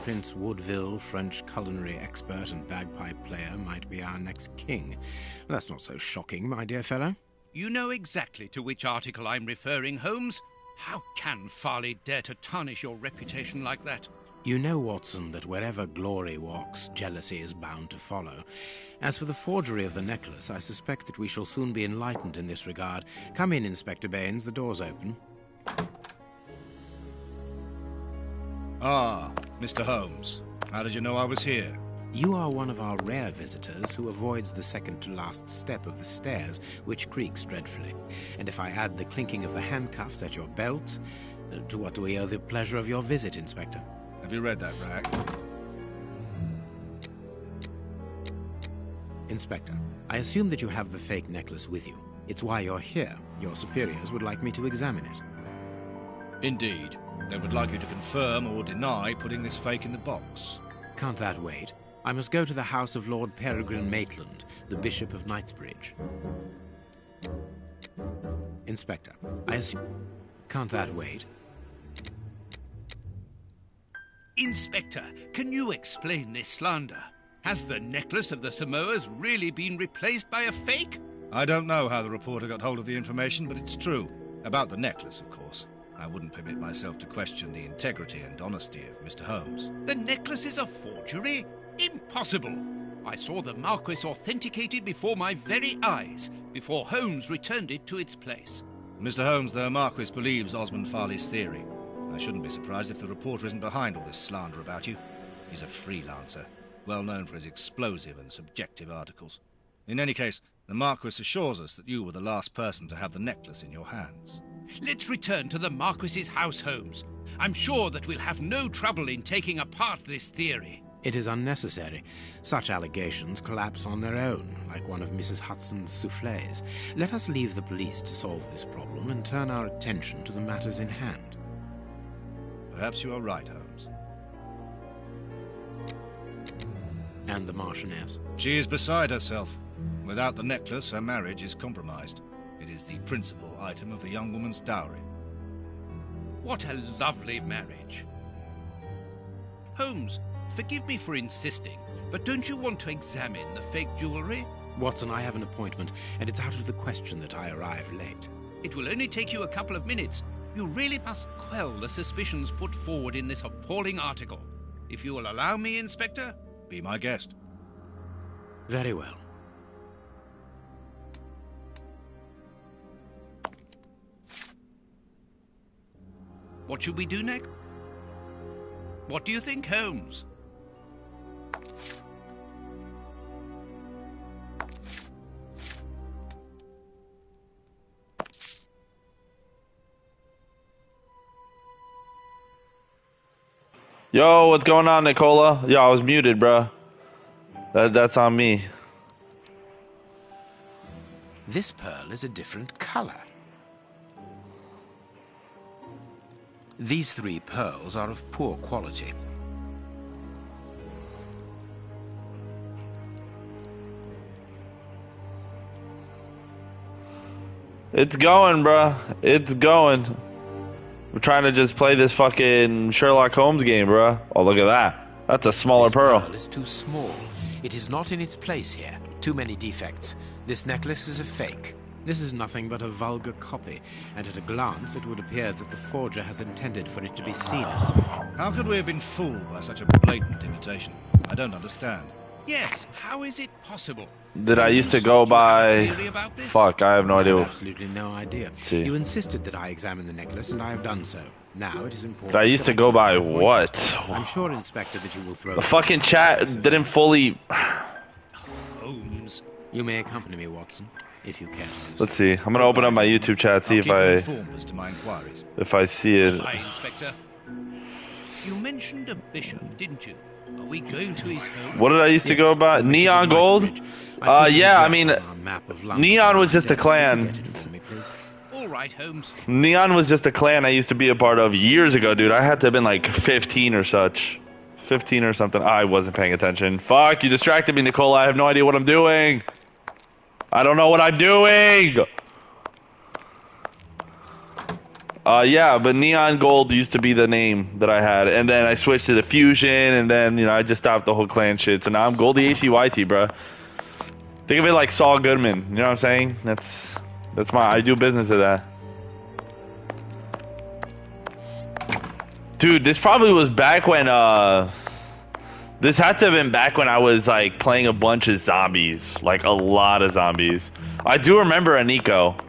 Prince Woodville, French culinary expert and bagpipe player, might be our next king. That's not so shocking, my dear fellow. You know exactly to which article I'm referring, Holmes. How can Farley dare to tarnish your reputation like that? You know, Watson, that wherever glory walks, jealousy is bound to follow. As for the forgery of the necklace, I suspect that we shall soon be enlightened in this regard. Come in, Inspector Baines. The door's open. Ah, Mr. Holmes. How did you know I was here? You are one of our rare visitors who avoids the second-to-last step of the stairs, which creaks dreadfully. And if I add the clinking of the handcuffs at your belt, to what do we owe the pleasure of your visit, Inspector? Have you read that, Rag? Inspector, I assume that you have the fake necklace with you. It's why you're here. Your superiors would like me to examine it. Indeed. They would like you to confirm or deny putting this fake in the box. Can't that wait? I must go to the house of Lord Peregrine Maitland, the Bishop of Knightsbridge. Inspector, I assume... Can't that wait? Inspector, can you explain this slander? Has the necklace of the Samoas really been replaced by a fake? I don't know how the reporter got hold of the information, but it's true. About the necklace, of course. I wouldn't permit myself to question the integrity and honesty of Mr. Holmes. The necklace is a forgery? Impossible! I saw the Marquis authenticated before my very eyes, before Holmes returned it to its place. Mr. Holmes, the Marquis believes Osmond Farley's theory. I shouldn't be surprised if the reporter isn't behind all this slander about you. He's a freelancer, well known for his explosive and subjective articles. In any case, the Marquis assures us that you were the last person to have the necklace in your hands. Let's return to the Marquis's house, Holmes. I'm sure that we'll have no trouble in taking apart this theory. It is unnecessary. Such allegations collapse on their own, like one of Mrs. Hudson's soufflés. Let us leave the police to solve this problem and turn our attention to the matters in hand. Perhaps you are right, Holmes. And the Marchioness? She is beside herself. Without the necklace, her marriage is compromised. It is the principal item of the young woman's dowry. What a lovely marriage. Holmes, forgive me for insisting, but don't you want to examine the fake jewelry? Watson, I have an appointment, and it's out of the question that I arrive late. It will only take you a couple of minutes. You really must quell the suspicions put forward in this appalling article. If you will allow me, Inspector? Be my guest. Very well. What should we do next? What do you think, Holmes? Yo, what's going on, Nicola? Yo, I was muted, bro. That's on me. This pearl is a different color. These 3 pearls are of poor quality. It's going, bruh. It's going. We're trying to just play this fucking Sherlock Holmes game, bruh. Oh, look at that. That's a smaller This pearl. is too small. It is not in its place here. Too many defects. This necklace is a fake. This is nothing but a vulgar copy, and at a glance it would appear that the forger has intended for it to be seen as such. How could we have been fooled by such a blatant imitation? I don't understand. Yes, how is it possible? That I used to go by... Fuck, I have no I have idea. absolutely no idea. See. You insisted that I examine the necklace, and I have done so. Now it is important. That I used that to go keep by my appointment. what? I'm sure, Inspector, that you will throw... The fucking chat didn't fully... Holmes. You may accompany me, Watson, if you care. Let's see. I'm gonna open up my YouTube chat, see I'll if keep you I informed as to my inquiries. see it. Hi, Inspector. You mentioned a bishop, didn't you? Are we going to his home? What did I used to go by? Mrs. Neon Gold? Knightsbridge. I put his Yeah, I address mean, on our map of London. Neon was just a Yes, would you clan. get it for me, please? All right, Holmes. Neon was just a clan I used to be a part of years ago, dude. I had to have been like 15 or such. 15 or something. I wasn't paying attention. Fuck, you distracted me, Nicola. I have no idea what I'm doing. I don't know what I'm doing. Yeah, but Neon Gold used to be the name that I had, and then I switched to the Fusion, and then I just stopped the whole clan shit. So now I'm Goldie ACYT, bro. Think of it like Saul Goodman. You know what I'm saying? That's I do business of that. Dude, this probably was back when this had to have been back when I was like playing a bunch of zombies, like a lot of zombies. I do remember Aniko.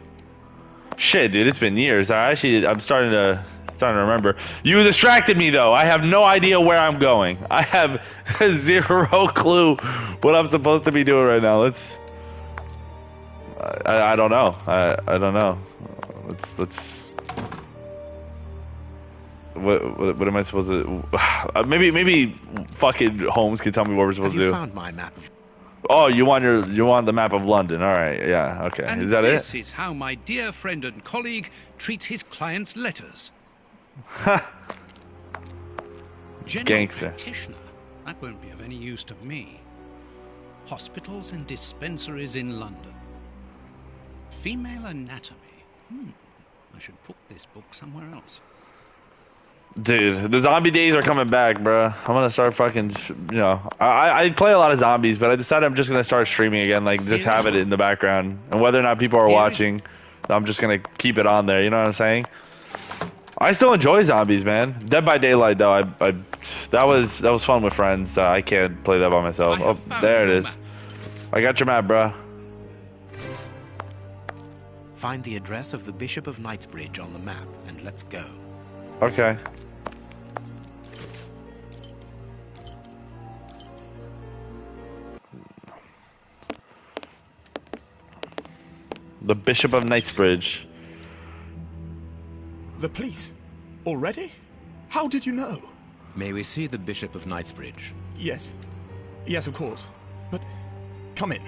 Shit, dude, it's been years. I'm starting to remember. You distracted me though. I have no idea where I'm going. I have zero clue what I'm supposed to be doing right now. I don't know. I don't know. Let's. What am I supposed to? Maybe fucking Holmes can tell me what we're supposed to do. Have you found my map? Oh, you want the map of London? All right, yeah, okay. And is that this it? is how my dear friend and colleague treats his clients' letters. General Gangster. practitioner. That won't be of any use to me. Hospitals and dispensaries in London. Female anatomy. I should put this book somewhere else. Dude, the zombie days are coming back, bro. I'm gonna start fucking, I play a lot of zombies, but I decided I'm just gonna start streaming again, like just have it in the background, and whether or not people are watching, I'm just gonna keep it on there. You know what I'm saying? I still enjoy zombies, man. Dead by Daylight, though, that was fun with friends. I can't play that by myself. Oh, there it is. I got your map, bro. Find the address of the Bishop of Knightsbridge on the map, and let's go. Okay. The Bishop of Knightsbridge. The police? Already? How did you know? May we see the Bishop of Knightsbridge? Yes. Yes, of course. But come in.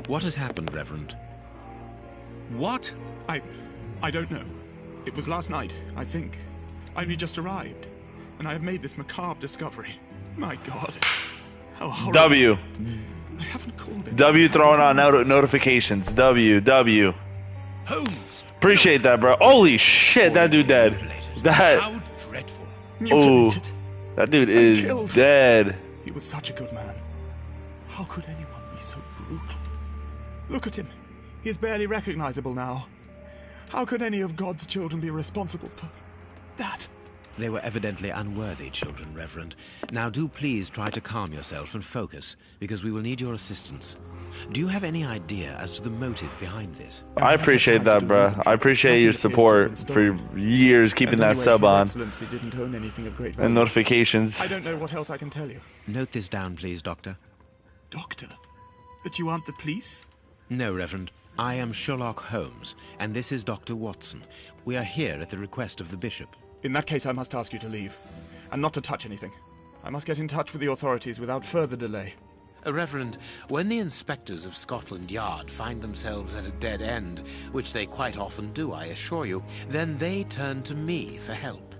What has happened, Reverend? What? I don't know. It was last night, I think. I only just arrived, and I have made this macabre discovery. My God. How horrible. W. I haven't called it. W throwing on notifications. W. Holmes! Appreciate that, bro. Holy shit, that dude dead. How dreadful. Ooh, Mutilated. that dude And is killed. dead. He was such a good man. How could anyone be so brutal? Look at him. He is barely recognizable now. How could any of God's children be responsible for that? They were evidently unworthy children, Reverend. Now do please try to calm yourself and focus, because we will need your assistance. Do you have any idea as to the motive behind this? I appreciate that, bro. I appreciate your support for years, keeping that sub on. Excellency didn't own anything of great value. And notifications. I don't know what else I can tell you. Note this down, please, Doctor. Doctor? But you aren't the police? No, Reverend. I am Sherlock Holmes, and this is Dr. Watson. We are here at the request of the Bishop. In that case, I must ask you to leave, and not to touch anything. I must get in touch with the authorities without further delay. Reverend, when the inspectors of Scotland Yard find themselves at a dead end, which they quite often do, I assure you, then they turn to me for help.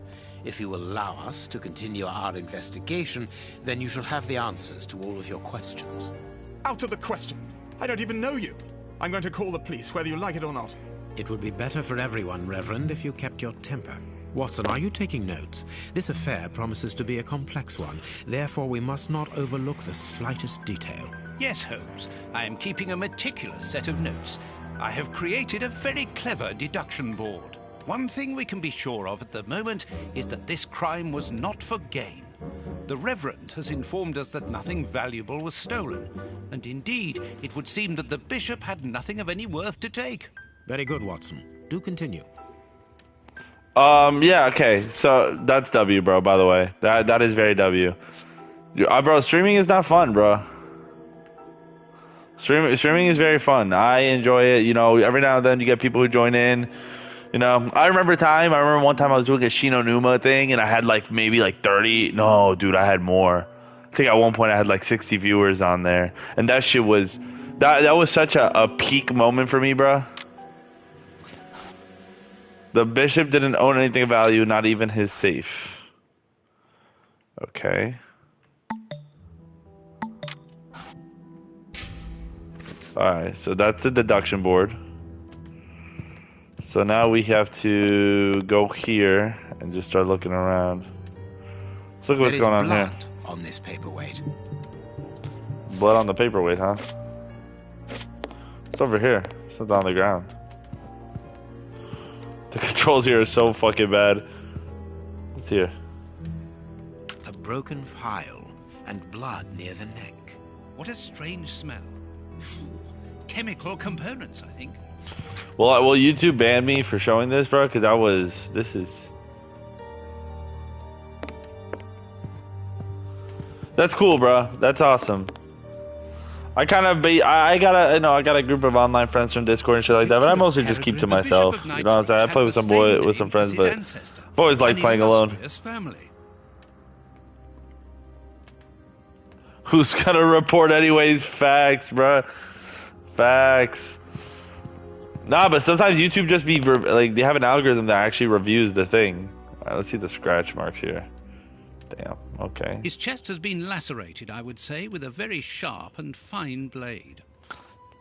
If you will allow us to continue our investigation, then you shall have the answers to all of your questions. Out of the question! I don't even know you! I'm going to call the police, whether you like it or not. It would be better for everyone, Reverend, if you kept your temper. Watson, are you taking notes? This affair promises to be a complex one. Therefore, we must not overlook the slightest detail. Yes, Holmes. I am keeping a meticulous set of notes. I have created a very clever deduction board. One thing we can be sure of at the moment is that this crime was not for gain. The Reverend has informed us that nothing valuable was stolen, and indeed, it would seem that the Bishop had nothing of any worth to take. Very good, Watson. Do continue. Yeah, okay. So that's W, bro. By the way, that is very W. Bro, streaming is not fun, bro. Streaming is very fun. I enjoy it. You know, every now and then you get people who join in. You know, I remember one time I was doing a Shino Numa thing, and I had like maybe like 30. No, dude, I had more. I think at one point I had like 60 viewers on there, and that shit was that was such a peak moment for me, bro. The Bishop didn't own anything of value, not even his safe. Okay. Alright, so that's the deduction board. So now we have to go here and just start looking around. Let's look at what's going on here. Blood on this paperweight. Blood on the paperweight, huh? It's over here. It's not on the ground. The controls here are so fucking bad. What's here? A broken vial and blood near the neck. What a strange smell. Chemical components, I think. Well, will YouTube ban me for showing this, bro? Because this is... That's cool, bro. That's awesome. I kind of I got a group of online friends from Discord and shit like that, but I mostly just keep to myself. You know what I'm saying? I play with some friends, but I've always liked playing alone. Who's gonna report anyways? Facts, bro. Facts. Nah, but sometimes YouTube just be like, they have an algorithm that actually reviews the thing. Alright, let's see the scratch marks here. Damn, okay. His chest has been lacerated, I would say, with a very sharp and fine blade.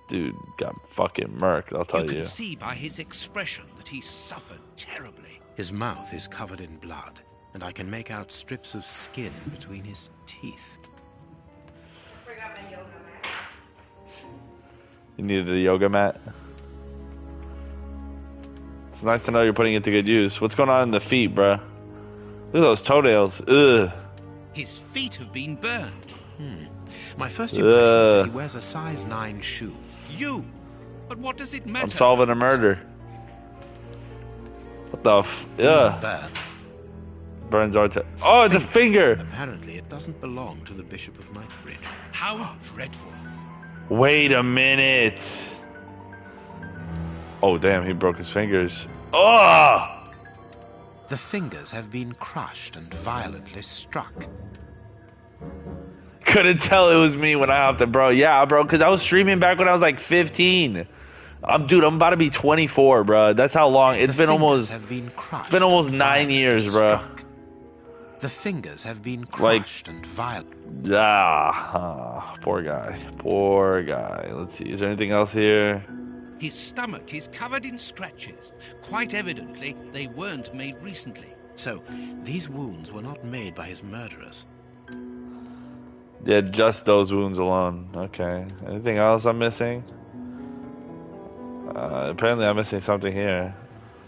Dude got fucking murked, I'll tell you. You can see by his expression that he suffered terribly. His mouth is covered in blood, and I can make out strips of skin between his teeth. You needed a yoga mat? It's nice to know you're putting it to good use. What's going on in the feet, bruh? Look at those toenails. Ugh. His feet have been burned. My first impression is that he wears a size 9 shoe. You? But what does it matter? I'm solving a murder. What the f... Yeah. Burn. Burns our oh, it's a finger! Apparently it doesn't belong to the Bishop of Knightsbridge. How dreadful. Wait a minute. Oh, damn, he broke his fingers. Oh! The fingers have been crushed and violently struck. Couldn't tell it was me when I hopped in, bro. Yeah, bro, because I was streaming back when I was like 15. Dude, I'm about to be 24, bro. That's how long. It's been almost 9 years, bro. The fingers have been crushed and violent. Poor guy. Poor guy. Let's see. Is there anything else here? His stomach is covered in scratches. Quite evidently, they weren't made recently. So, these wounds were not made by his murderers. Yeah, just those wounds alone. Okay. Anything else I'm missing? Apparently I'm missing something here.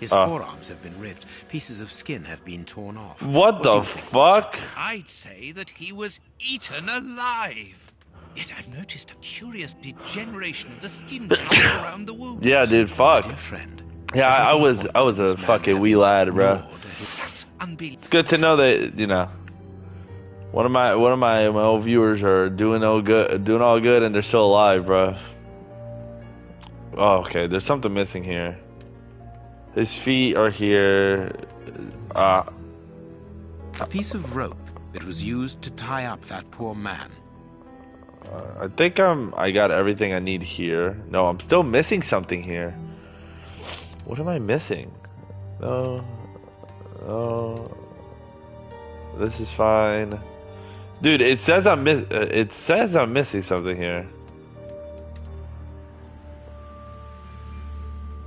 His forearms have been ripped. Pieces of skin have been torn off. What the fuck? I'd say that he was eaten alive. Yet I've noticed a curious degeneration of the skin around the wound. Yeah, dude, fuck. Dear friend, yeah, I was a fucking wee lad, bro. That's unbelievable. It's good to know that, you know, one of my old viewers are doing all good, and they're still alive, bro. Oh, okay. There's something missing here. His feet are here. A piece of rope that was used to tie up that poor man. I think I got everything I need here. No, I'm still missing something here. What am I missing? No. This is fine. Dude, it says I'm missing something here.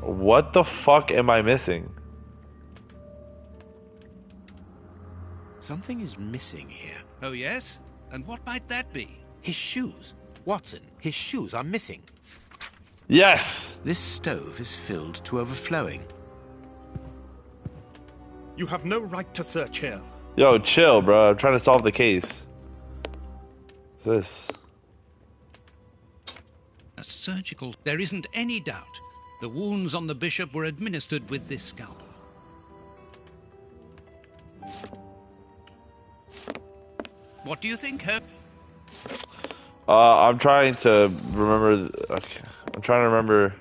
What the fuck am I missing? Something is missing here. Oh, yes? And what might that be? His shoes. Watson, his shoes are missing. Yes! This stove is filled to overflowing. You have no right to search here. Yo, chill, bro. I'm trying to solve the case. What's this? A surgical... There isn't any doubt. The wounds on the bishop were administered with this scalpel. What do you think, Herb? I'm trying to remember. Okay. I'm trying to remember.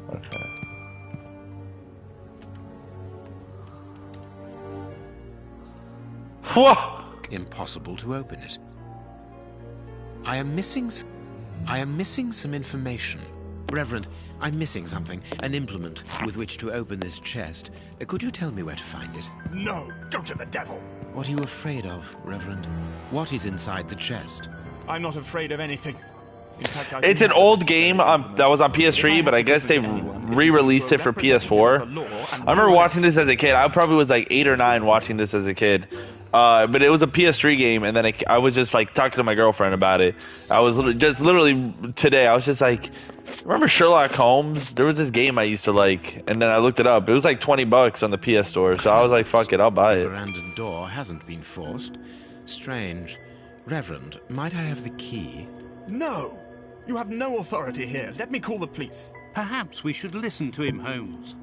Okay. Whoa! Impossible to open it. I am missing some information. Reverend, I'm missing something. An implement with which to open this chest. Could you tell me where to find it? No, go to the devil. What are you afraid of, Reverend? What is inside the chest? I'm not afraid of anything. In fact, I It's an old game that was on PS3, but I guess they re-released it for PS4. I remember watching this as a kid. I probably was like 8 or 9 watching this as a kid. But it was a PS3 game, and then I was just like talking to my girlfriend about it. I was literally today. I was just like, remember Sherlock Holmes? There was this game I used to like, and then I looked it up. It was like $20 on the PS Store, so I was like, fuck it, I'll buy it. The veranda door hasn't been forced. Strange. Reverend, might I have the key? No! You have no authority here. Let me call the police. Perhaps we should listen to him, Holmes.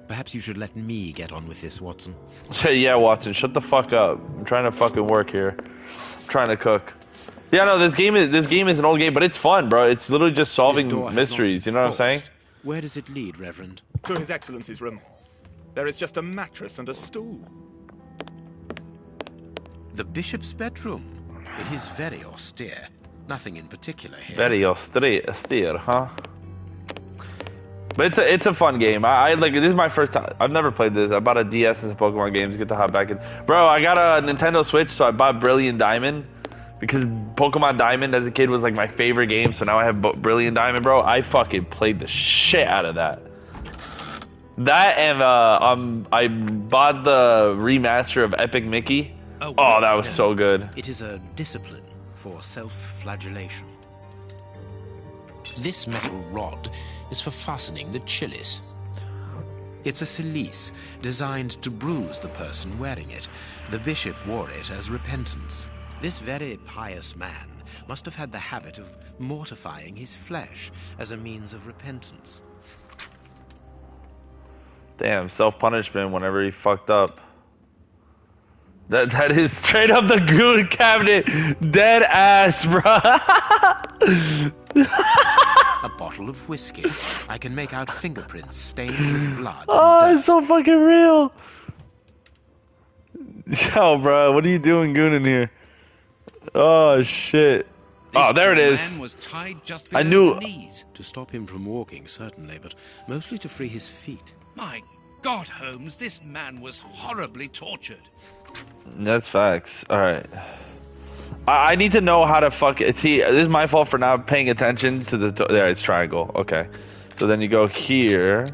Perhaps you should let me get on with this, Watson. Yeah, Watson, shut the fuck up. I'm trying to fucking work here. I'm trying to cook. Yeah, no, this game is an old game, but it's fun, bro. It's literally just solving mysteries. You know what I'm saying? Where does it lead, Reverend? To His Excellency's room. There is just a mattress and a stool. The bishop's bedroom. It is very austere. Nothing in particular here. Very austere, huh? But it's a fun game. I like this is my first time. I've never played this. I bought a DS and some Pokemon games. Get to hop back in. Bro, I got a Nintendo Switch, so I bought Brilliant Diamond because Pokemon Diamond as a kid was like my favorite game. So now I have Brilliant Diamond, bro. I fucking played the shit out of that. That and I bought the remaster of Epic Mickey. Oh, that was so good. It is a discipline for self-flagellation. This metal rod is for fastening the chilies. It's a cilice designed to bruise the person wearing it. The bishop wore it as repentance. This very pious man must have had the habit of mortifying his flesh as a means of repentance. Damn, self-punishment whenever he fucked up. That is straight up the goon cabinet. Dead ass, bro. A bottle of whiskey. I can make out fingerprints stained with blood. Oh, it's so fucking real. Yo, bro, what are you doing gooning here? Oh, shit. Oh, there it is. Man was tied just I below knew. the knees. To stop him from walking, certainly, but mostly to free his feet. My God, Holmes, this man was horribly tortured. That's facts. All right. I need to know how to fuck it. See, this is my fault for not paying attention to the... There, it's triangle. Okay. So then you go here.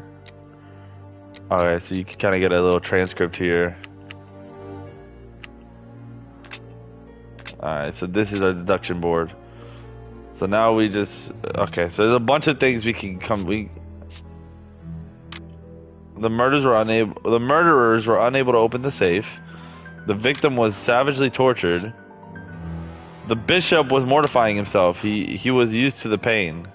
Alright, so you can kind of get a little transcript here. Alright, so this is our deduction board. So now we just... Okay, so there's a bunch of things we can come... The murderers were unable to open the safe. The victim was savagely tortured. The bishop was mortifying himself. He was used to the pain.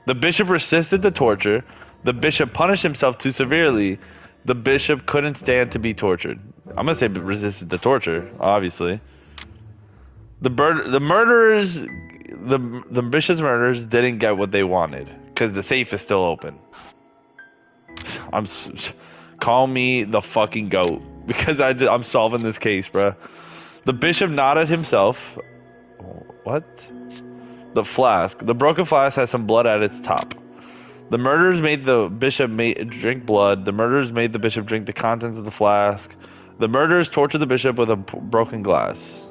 The bishop resisted the torture. The bishop punished himself too severely. The bishop couldn't stand to be tortured. I'm gonna say resisted the torture, obviously. The bishop's murderers didn't get what they wanted because the safe is still open. Call me the fucking goat because I'm solving this case, bro. The bishop nodded himself. What? The flask. The broken flask has some blood at its top. The murderers made the bishop drink blood. The murderers made the bishop drink the contents of the flask. The murderers tortured the bishop with a broken glass.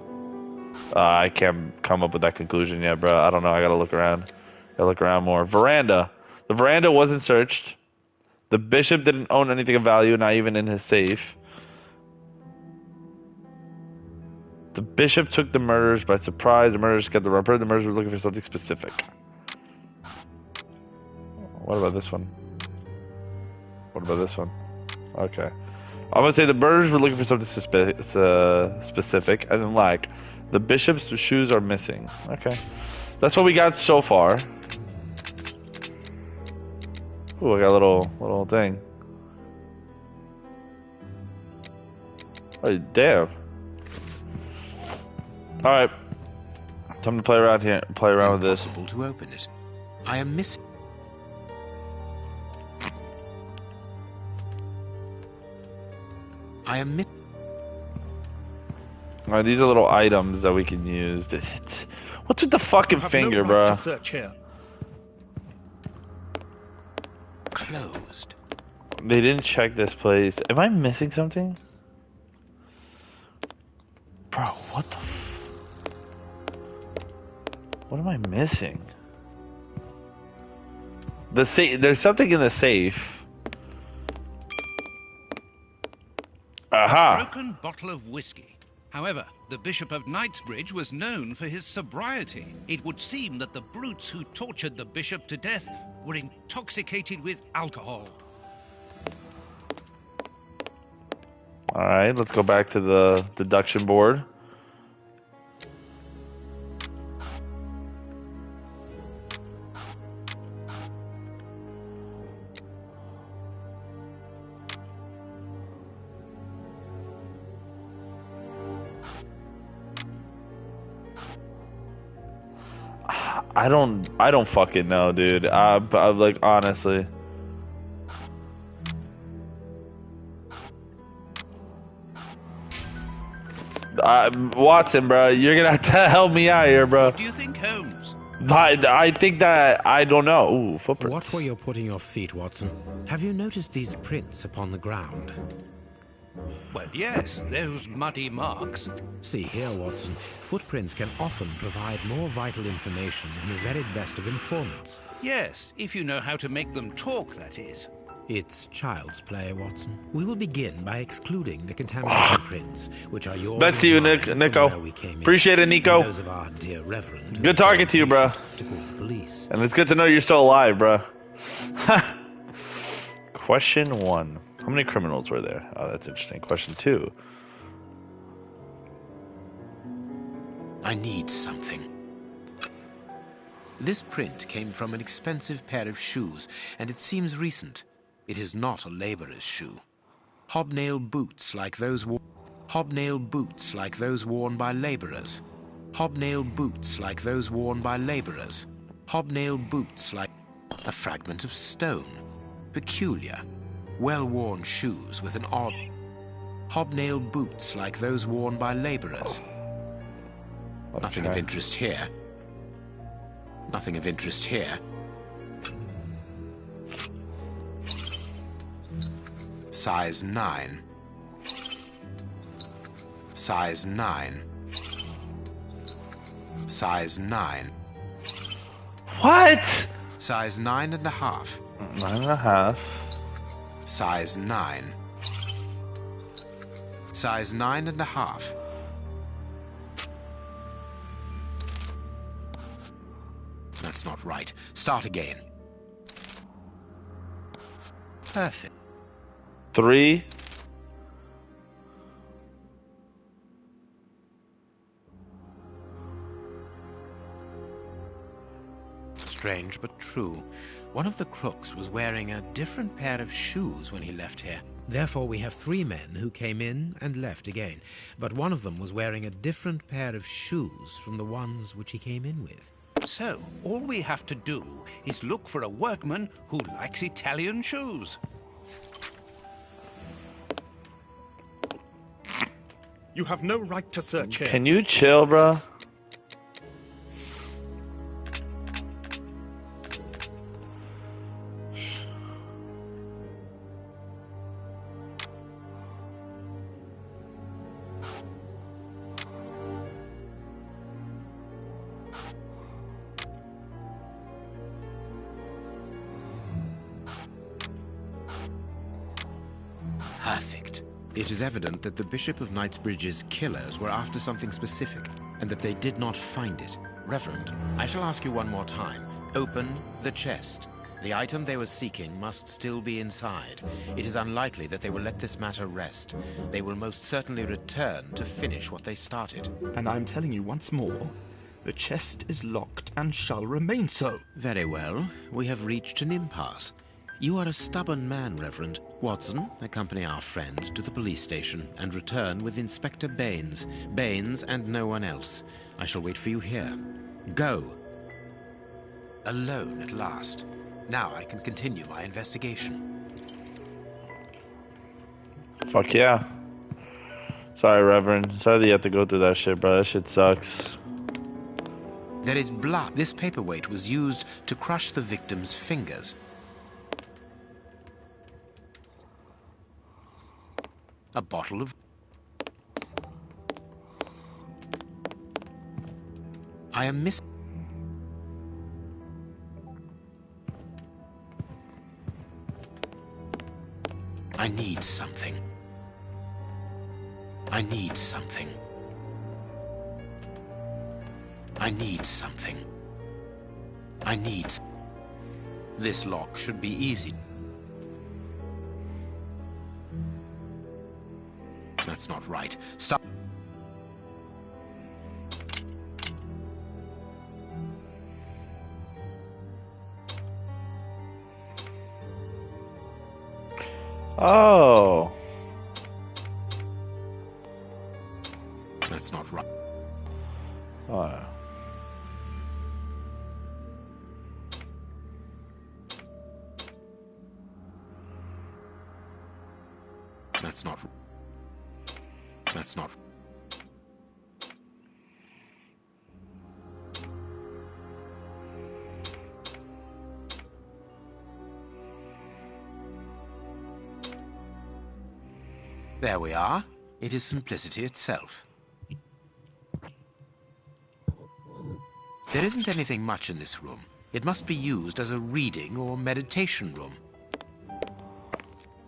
I can't come up with that conclusion yet, bro. I don't know. I gotta look around. Gotta look around more. Veranda. The veranda wasn't searched. The bishop didn't own anything of value, not even in his safe. The bishop took the murderers by surprise. The murderers got the rubber. The murderers were looking for something specific. What about this one? What about this one? Okay. I'm gonna say the murderers were looking for something specific. I didn't like. The bishop's shoes are missing. Okay. That's what we got so far. Ooh, I got a little thing. Oh, damn. All right. Time to play around here. Play around with this. Impossible to open it. I am missing. Alright, these are little items that we can use. What's with the fucking finger, bro? Search here. closed. They didn't check this place. Am I missing something? Bro, what the what am I missing? The safe. There's something in the safe. Aha! A broken bottle of whiskey. However, the Bishop of Knightsbridge was known for his sobriety. It would seem that the brutes who tortured the bishop to death were intoxicated with alcohol. Alright, let's go back to the deduction board. I don't fucking know, dude. I'm like, honestly. Watson, bro, you're gonna have to help me out here, bro. What do you think, Holmes? I think that I don't know. Ooh, footprints. Watch where you're putting your feet, Watson. Have you noticed these prints upon the ground? Well, yes, those muddy marks. See here, Watson. Footprints can often provide more vital information than the very best of informants. Yes, if you know how to make them talk, that is. It's child's play, Watson. We will begin by excluding the contaminated prints, which are yours. Back to you, and mine from Nico. where we came in, Appreciate it, Nico. and those of our dear Reverend. who Good was talking to you, bro. to call the police. And it's good to know you're still alive, bro. Question 1. How many criminals were there? Oh, that's interesting. Question 2. I need something. This print came from an expensive pair of shoes, and it seems recent. It is not a laborer's shoe. Hobnail boots like those worn by laborers. Hobnail boots like those worn by laborers. Hobnail boots like a fragment of stone. Peculiar. Well-worn shoes with an odd... Hobnail boots like those worn by laborers. Okay. Nothing of interest here. Nothing of interest here. Size 9. Size 9. Size 9. What? Size 9.5. 9.5. Size 9. Size 9.5. That's not right. Start again. Perfect. 3. Strange but true. One of the crooks was wearing a different pair of shoes when he left here. Therefore, we have 3 men who came in and left again. But one of them was wearing a different pair of shoes from the ones which he came in with. So, all we have to do is look for a workman who likes Italian shoes. You have no right to search here. Can you chill, bro? Perfect. It is evident that the Bishop of Knightsbridge's killers were after something specific, and that they did not find it. Reverend, I shall ask you one more time. Open the chest. The item they were seeking must still be inside. It is unlikely that they will let this matter rest. They will most certainly return to finish what they started. And I'm telling you once more, the chest is locked and shall remain so. Very well. We have reached an impasse. You are a stubborn man, Reverend. Watson, accompany our friend to the police station and return with Inspector Baines. Baines and no one else. I shall wait for you here. Go. Alone at last. Now I can continue my investigation. Fuck yeah. Sorry, Reverend. Sorry that you have to go through that shit, bro. That shit sucks. There is blood. This paperweight was used to crush the victim's fingers. A bottle of... I am missing... I need something. I need something. I need something. I need... This lock should be easy. That's not right. Stop. Oh. That's not right. Oh. That's not... That's not... There we are. It is simplicity itself. There isn't anything much in this room. It must be used as a reading or meditation room.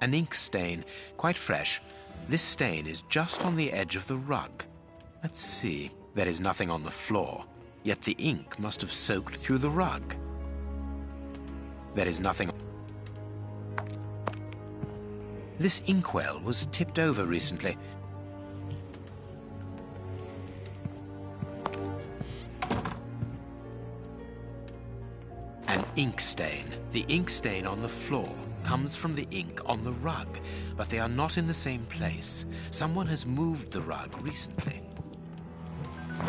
An ink stain, quite fresh. This stain is just on the edge of the rug. Let's see. There is nothing on the floor, yet the ink must have soaked through the rug. There is nothing... This inkwell was tipped over recently. An ink stain. The ink stain on the floor comes from the ink on the rug, but they are not in the same place. Someone has moved the rug recently.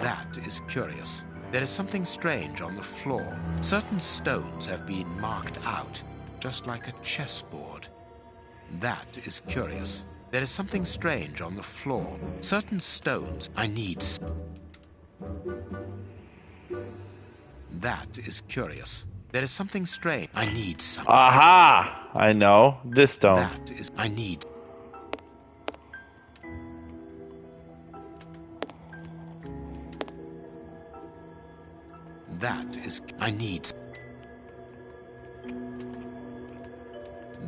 That is curious. There is something strange on the floor. Certain stones have been marked out, just like a chessboard. That is curious. There is something strange on the floor. Certain stones I need. That is curious. There is something strange. I need something. Aha! I know. This stone. That is... I need... That is... I need...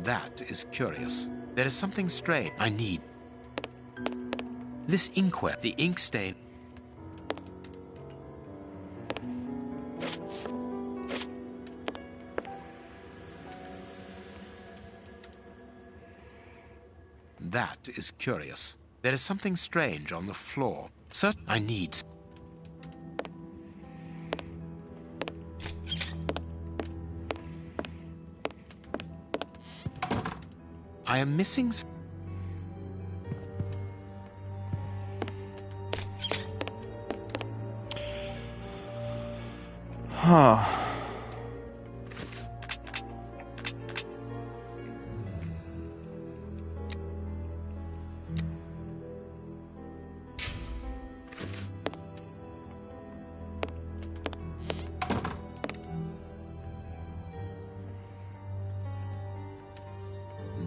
That is curious. There is something strange. I need... This inkwell. The ink stain... That is curious. There is something strange on the floor. I need... I am missing... Huh.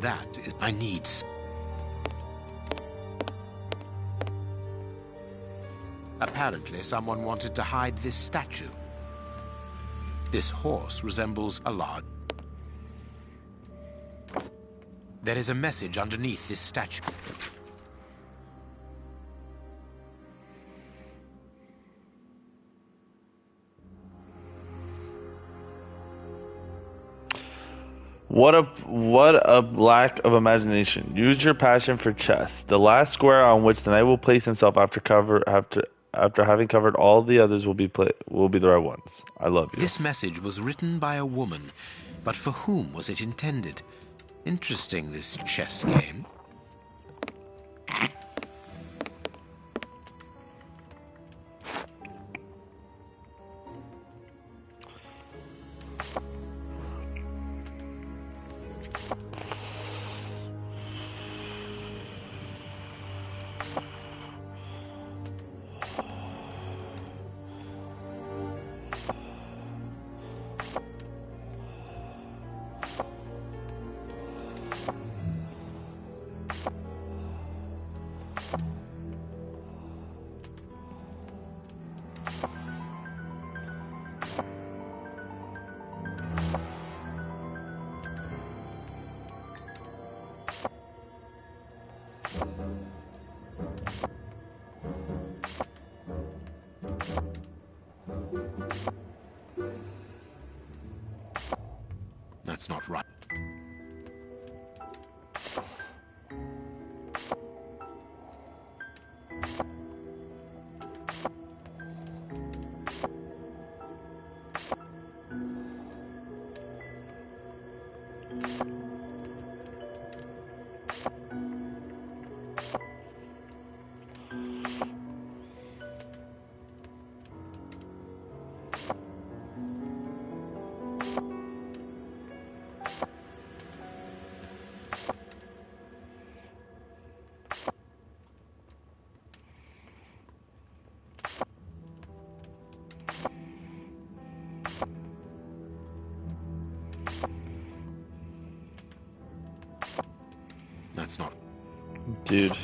That is... I need... Apparently, someone wanted to hide this statue. This horse resembles a large... There is a message underneath this statue. What a lack of imagination. Use your passion for chess. The last square on which the knight will place himself after having covered all the others will be the right ones. I love you. This message was written by a woman, but for whom was it intended? Interesting, this chess game. That's not right. That's not. Dude.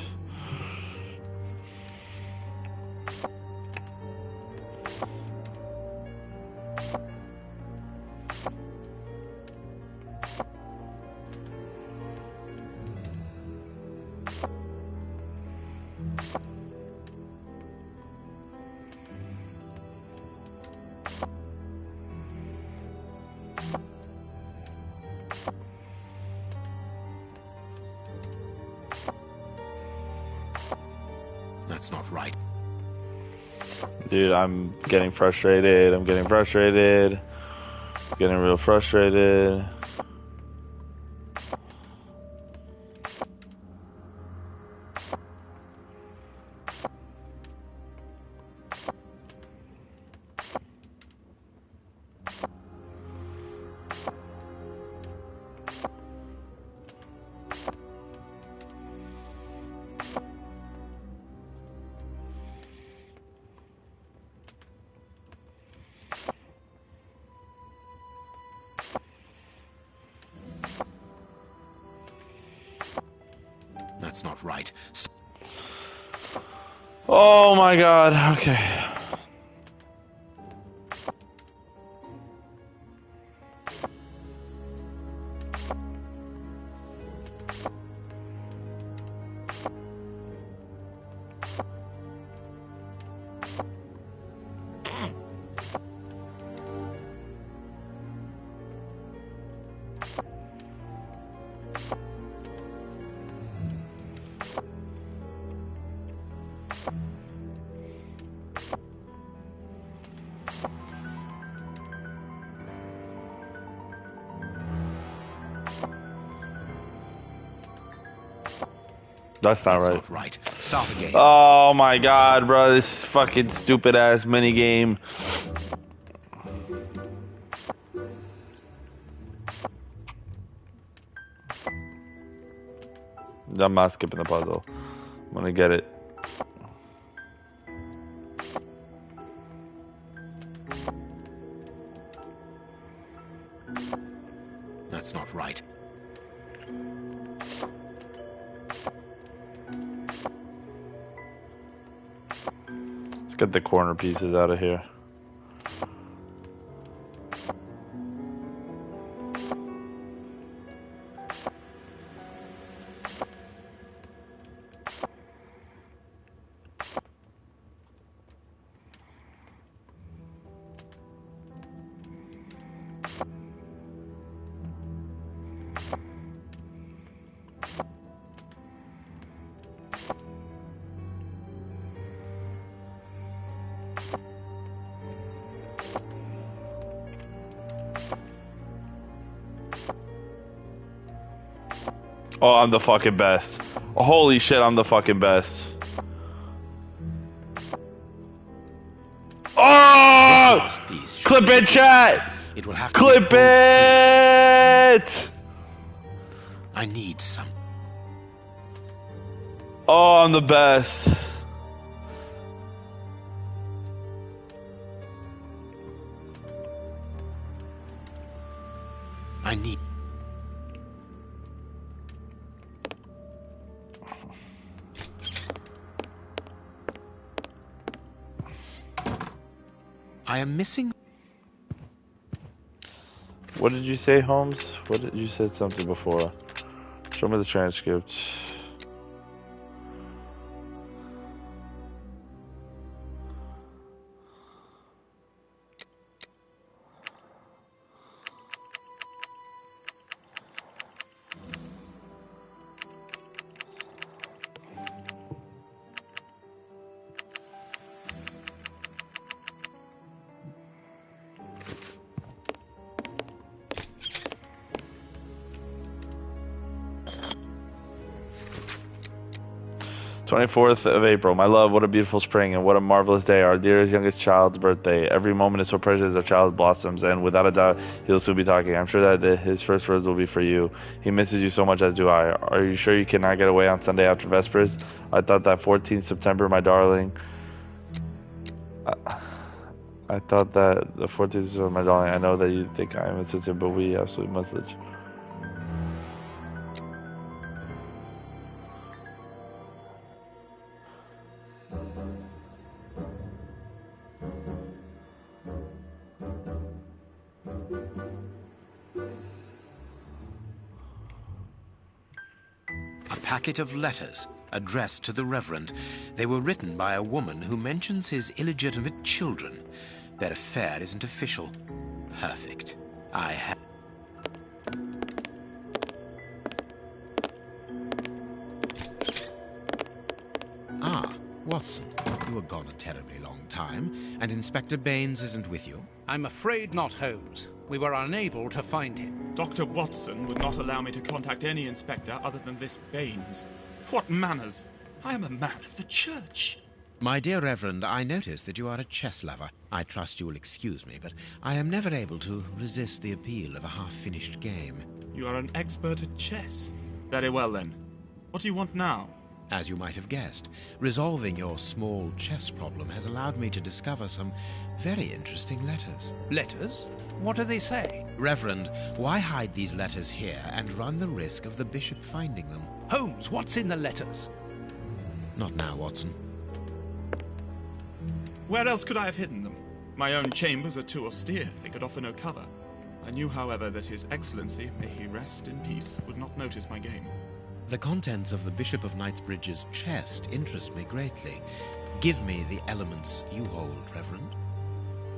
That's not right. Dude, I'm getting frustrated. I'm getting frustrated. Getting real frustrated. That's not right. Oh my god, okay. That's not That's right. not right. Start again. Oh my god, bro. This fucking stupid ass mini game. I'm not skipping the puzzle. I'm gonna get it. That's not right. Let's get the corner pieces out of here. Oh, I'm the fucking best. Holy shit, I'm the fucking best. This Oh! last piece should Clip be it, the chat! It will have to Clip be it! I need some. Oh, I'm the best. I need. I am missing. What did you say, Holmes? What did you said something before? Show me the transcript. 24th of April. My love, what a beautiful spring and what a marvelous day. Our dearest youngest child's birthday. Every moment is so precious as our child blossoms, and without a doubt, he'll soon be talking. I'm sure that his first words will be for you. He misses you so much, as do I. Are you sure you cannot get away on Sunday after Vespers? I thought that 14th September, my darling. I thought that the 14th of September, my darling. I know that you think I am insensitive, but we absolutely must let you. A packet of letters addressed to the Reverend. They were written by a woman who mentions his illegitimate children. Their affair isn't official. Perfect. I have... Ah, Watson. You were gone a terribly long time, and Inspector Baines isn't with you. I'm afraid not, Holmes. We were unable to find him. Dr. Watson would not allow me to contact any inspector other than this Baines. What manners! I am a man of the church. My dear Reverend, I notice that you are a chess lover. I trust you will excuse me, but I am never able to resist the appeal of a half-finished game. You are an expert at chess. Very well, then. What do you want now? As you might have guessed, resolving your small chess problem has allowed me to discover some very interesting letters. Letters? What do they say? Reverend, why hide these letters here and run the risk of the bishop finding them? Holmes, what's in the letters? Not now, Watson. Where else could I have hidden them? My own chambers are too austere. They could offer no cover. I knew, however, that His Excellency, may he rest in peace, would not notice my game. The contents of the Bishop of Knightsbridge's chest interest me greatly. Give me the elements you hold, Reverend.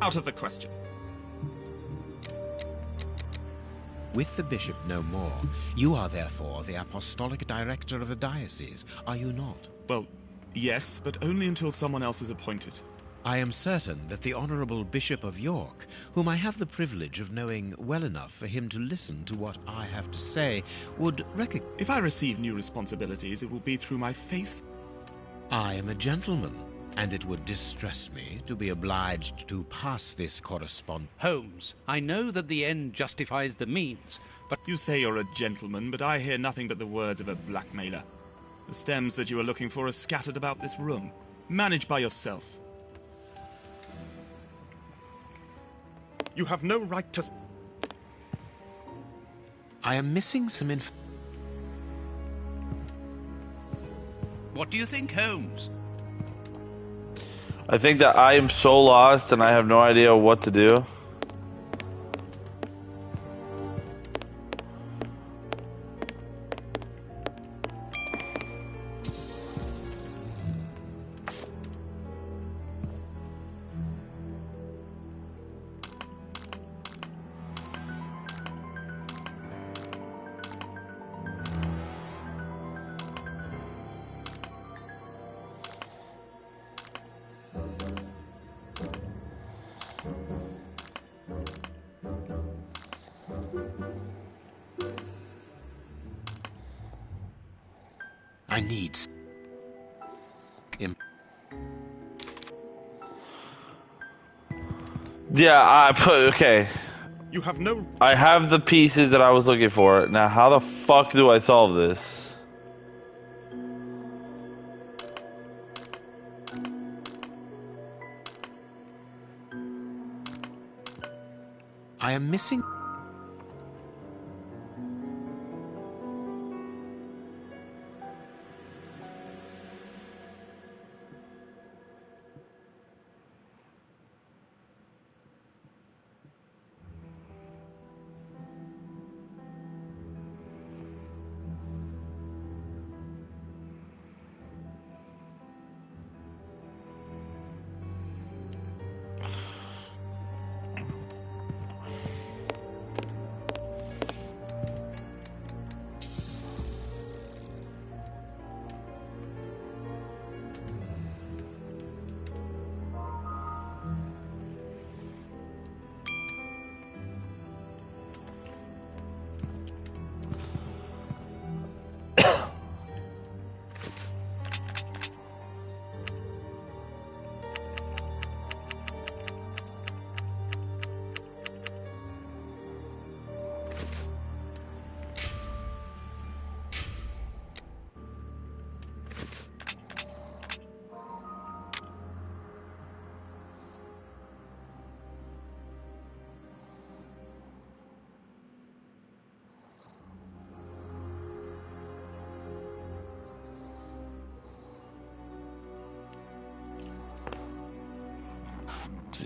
Out of the question. With the bishop no more, you are therefore the apostolic director of the diocese, are you not? Well, yes, but only until someone else is appointed. I am certain that the Honourable Bishop of York, whom I have the privilege of knowing well enough for him to listen to what I have to say, would recognize... If I receive new responsibilities, it will be through my faith. I am a gentleman, and it would distress me to be obliged to pass this correspondence. Holmes, I know that the end justifies the means, but... You say you're a gentleman, but I hear nothing but the words of a blackmailer. The stems that you are looking for are scattered about this room. Manage by yourself. You have no right to... I am missing some What do you think, Holmes? I think that I am so lost and I have no idea what to do. I need... Yeah, okay. You have no... I have the pieces that I was looking for. Now, how the fuck do I solve this? I am missing...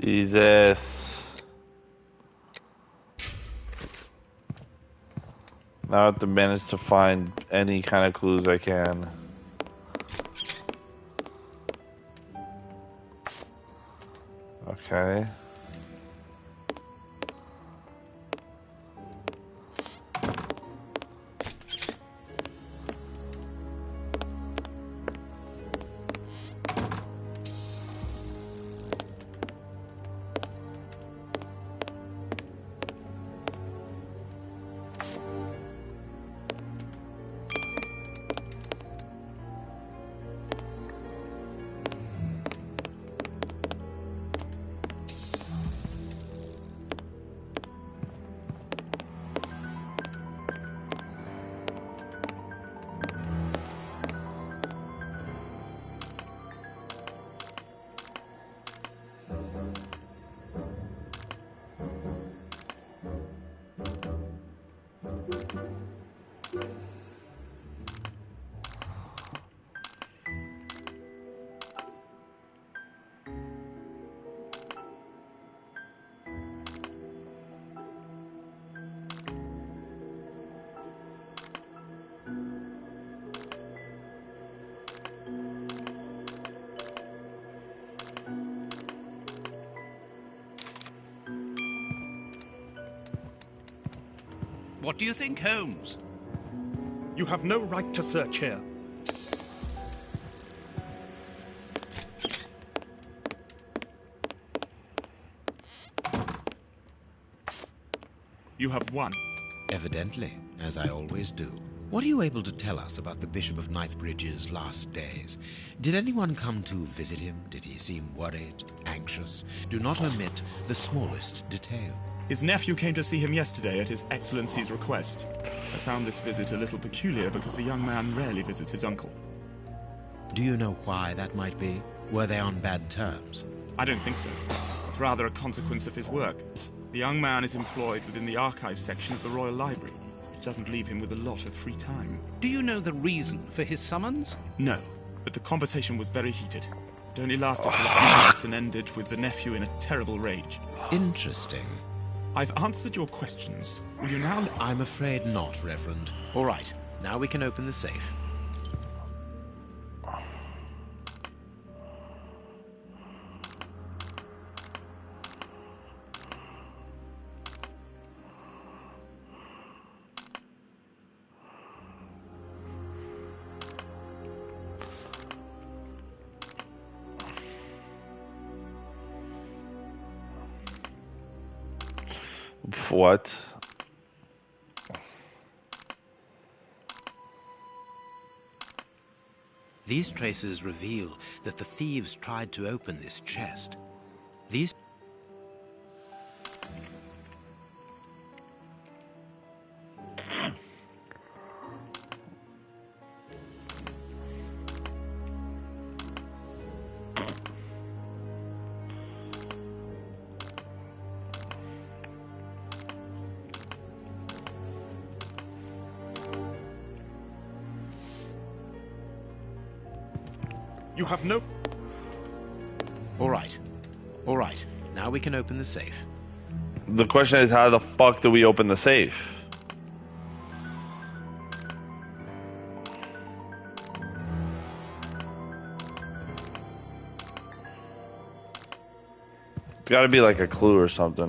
Jesus. Now I have to manage to find any kind of clues I can. Okay. What do you think, Holmes? You have no right to search here. You have won. Evidently, as I always do. What are you able to tell us about the Bishop of Knightsbridge's last days? Did anyone come to visit him? Did he seem worried, anxious? Do not omit the smallest detail. His nephew came to see him yesterday at His Excellency's request. I found this visit a little peculiar because the young man rarely visits his uncle. Do you know why that might be? Were they on bad terms? I don't think so. It's rather a consequence of his work. The young man is employed within the archive section of the Royal Library, which doesn't leave him with a lot of free time. Do you know the reason for his summons? No, but the conversation was very heated. It only lasted for a few minutes and ended with the nephew in a terrible rage. Interesting. I've answered your questions. Will you now... I'm afraid not, Reverend. All right, now we can open the safe. What? These traces reveal that the thieves tried to open this chest. These... You have no... All right. All right. Now we can open the safe. The question is, how the fuck do we open the safe? It's gotta be like a clue or something.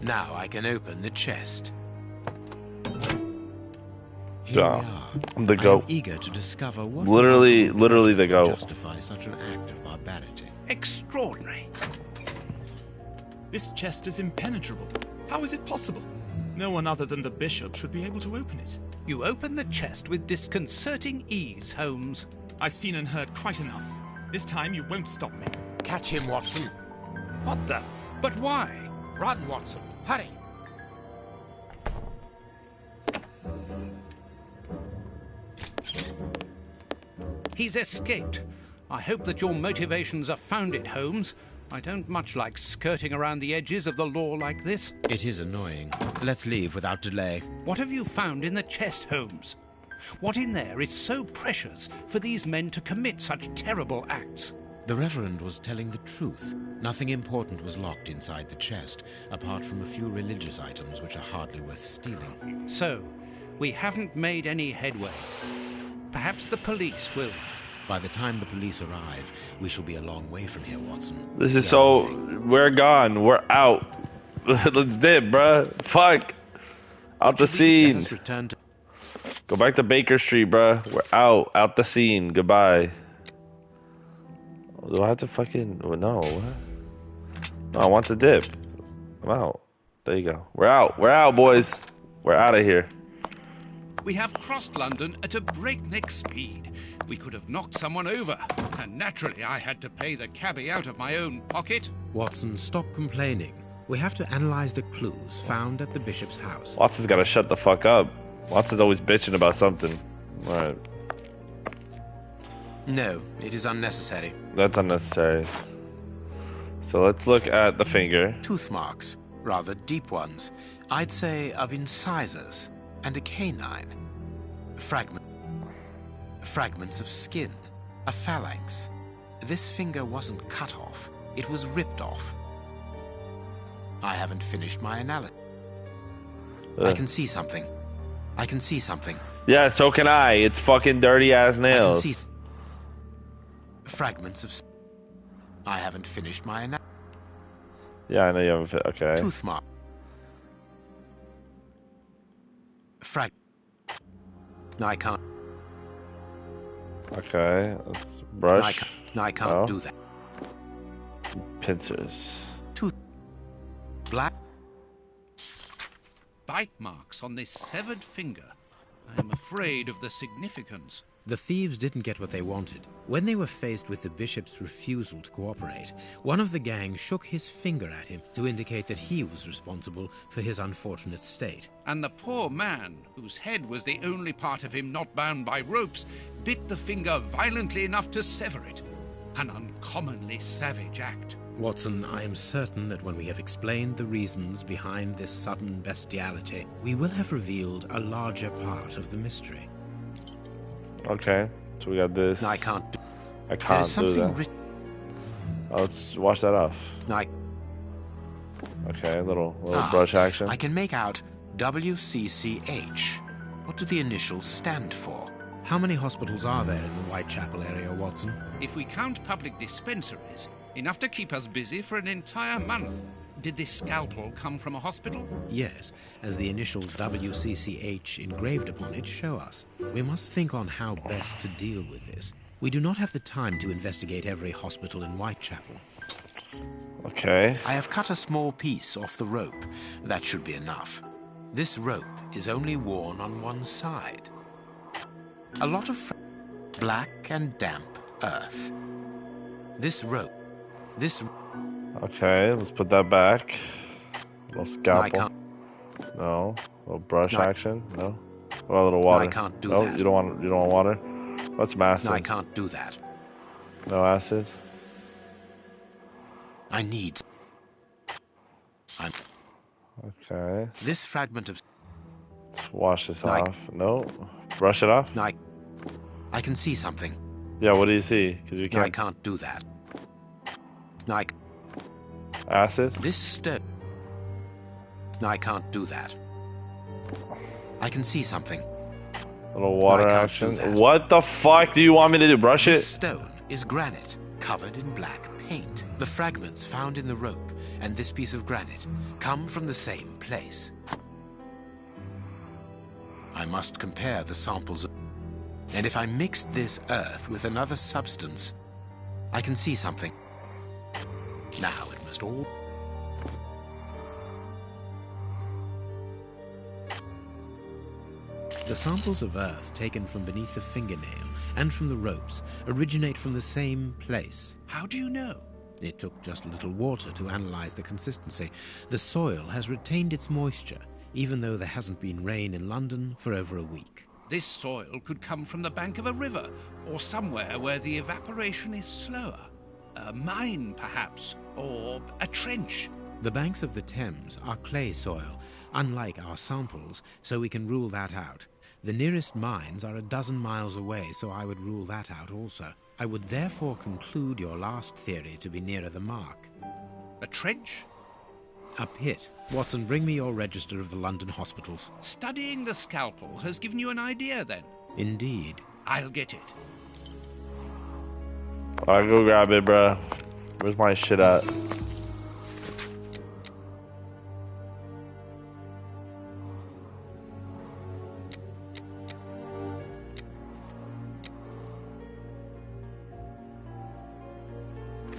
Now I can open the chest. Here Yeah, we are. I'm the I am goat. eager to discover what Literally remarkable the treasure goat. could justify such an act of barbarity. Extraordinary. This chest is impenetrable. How is it possible? No one other than the bishop should be able to open it. You open the chest with disconcerting ease, Holmes. I've seen and heard quite enough. This time you won't stop me. Catch him, Watson. What the? But why? Run, Watson. Hurry. He's escaped. I hope that your motivations are founded, Holmes. I don't much like skirting around the edges of the law like this. It is annoying. Let's leave without delay. What have you found in the chest, Holmes? What in there is so precious for these men to commit such terrible acts? The Reverend was telling the truth. Nothing important was locked inside the chest, apart from a few religious items which are hardly worth stealing. So, we haven't made any headway. Perhaps the police will. By the time the police arrive, we shall be a long way from here, Watson. This is so... We're gone. We're out. Let's dip, bruh. Fuck. Out the Let scene. us return to... Go back to Baker Street, bruh. We're out. Out the scene. Goodbye. Do I have to fucking... No. What? No, I want the dip. I'm out. There you go. We're out. We're out, boys. We're out of here. We have crossed London at a breakneck speed. We could have knocked someone over, and naturally I had to pay the cabbie out of my own pocket. Watson, stop complaining. We have to analyze the clues found at the bishop's house. Watson's gotta shut the fuck up. Watson's always bitching about something. Alright. No, it is unnecessary. That's unnecessary. So let's look at the finger. Tooth marks, rather deep ones. I'd say of incisors and a canine. Fragments of skin, a phalanx. This finger wasn't cut off, it was ripped off. I haven't finished my analysis. I can see something. I can see something. Yeah, so can I. It's fucking dirty ass I can nails. see fragments of... I haven't finished my analysis. Yeah, I know you haven't fit. Okay. Tooth mark. I can't. Okay. Let's brush. I can't Oh. do that. Pincers. Tooth. Black. Bite marks on this severed finger. I am afraid of the significance. The thieves didn't get what they wanted. When they were faced with the bishop's refusal to cooperate, one of the gang shook his finger at him to indicate that he was responsible for his unfortunate state. And the poor man, whose head was the only part of him not bound by ropes, bit the finger violently enough to sever it. An uncommonly savage act. Watson, I am certain that when we have explained the reasons behind this sudden bestiality, we will have revealed a larger part of the mystery. Okay. So we got this. I can't do I There can't is do something that. written. Oh, let's wash that off. Okay, little brush action. I can make out WCCH. What do the initials stand for? How many hospitals are there in the Whitechapel area, Watson? If we count public dispensaries, enough to keep us busy for an entire month. Did this scalpel come from a hospital? Yes, as the initials WCCH engraved upon it show us. We must think on how best to deal with this. We do not have the time to investigate every hospital in Whitechapel. Okay. I have cut a small piece off the rope. That should be enough. This rope is only worn on one side. A lot of black and damp earth. This rope. Okay, let's put that back. Little scalpel. I can't. No. Little brush No, I- action. No. Well, a little water. I can't do no, that. You don't want water. What's some acid? No, I can't do that. No acid. I need. Okay. This fragment of. Let's wash this No, I- off. No. Brush it off. No, I can see something. Yeah. What do you see? Because we No, I can't. can't do that. No, Acid. this stone. No, I can't do that. I can see something. Little water can't do action. that. What the fuck do you want me to do? Brush This it? stone is granite covered in black paint. The fragments found in the rope and this piece of granite come from the same place. I must compare the samples, and if I mix this earth with another substance, I can see something. Now it must all... The samples of earth taken from beneath the fingernail and from the ropes originate from the same place. How do you know? It took just a little water to analyze the consistency. The soil has retained its moisture, even though there hasn't been rain in London for over a week. This soil could come from the bank of a river, or somewhere where the evaporation is slower. A mine, perhaps, or a trench. The banks of the Thames are clay soil, unlike our samples, so we can rule that out. The nearest mines are 12 miles away, so I would rule that out also. I would therefore conclude your last theory to be nearer the mark. A trench? A pit. Watson, bring me your register of the London hospitals. Studying the scalpel has given you an idea, then? Indeed. I'll get it. I'll go grab it, bruh. Where's my shit at?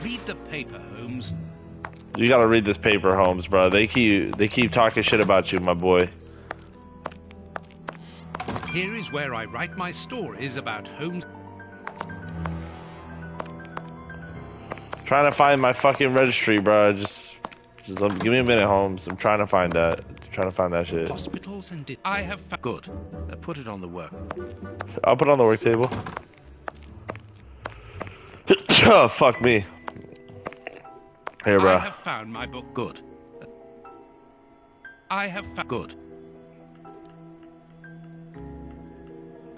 Read the paper, Holmes. You gotta read this paper, Holmes, bro. They keep talking shit about you, my boy. Here is where I write my stories about Holmes. Trying to find my fucking registry, bro. Just give me a minute, Holmes. I'm trying to find that. Trying to find that shit. Hospitals and I have Good. Put it on the work. I'll put it on the work table. Oh, fuck me. Here, bro. I have found my book. Good. I have Good.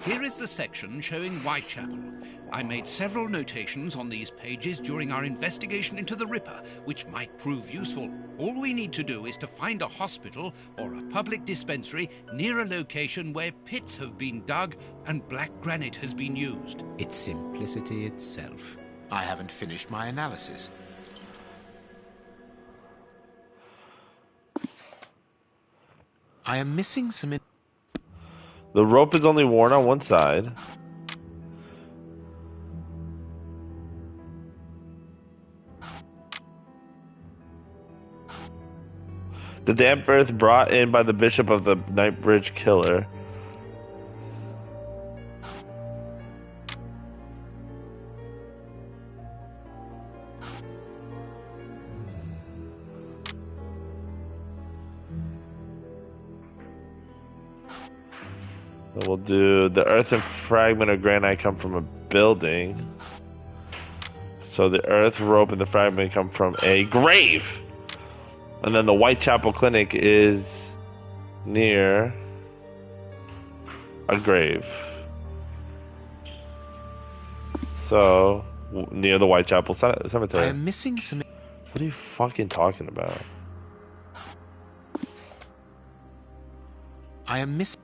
Here is the section showing Whitechapel. I made several notations on these pages during our investigation into the Ripper, which might prove useful. All we need to do is to find a hospital or a public dispensary near a location where pits have been dug and black granite has been used. It's simplicity itself. I haven't finished my analysis. I am missing some... The rope is only worn on one side. The damp earth brought in by the bishop of the Knightsbridge killer. We'll do the earth and fragment of granite come from a building. So the earth, rope, and the fragment come from a grave. And then the Whitechapel Clinic is near a grave. So, near the Whitechapel Cemetery. I am missing some... What are you fucking talking about? I am missing...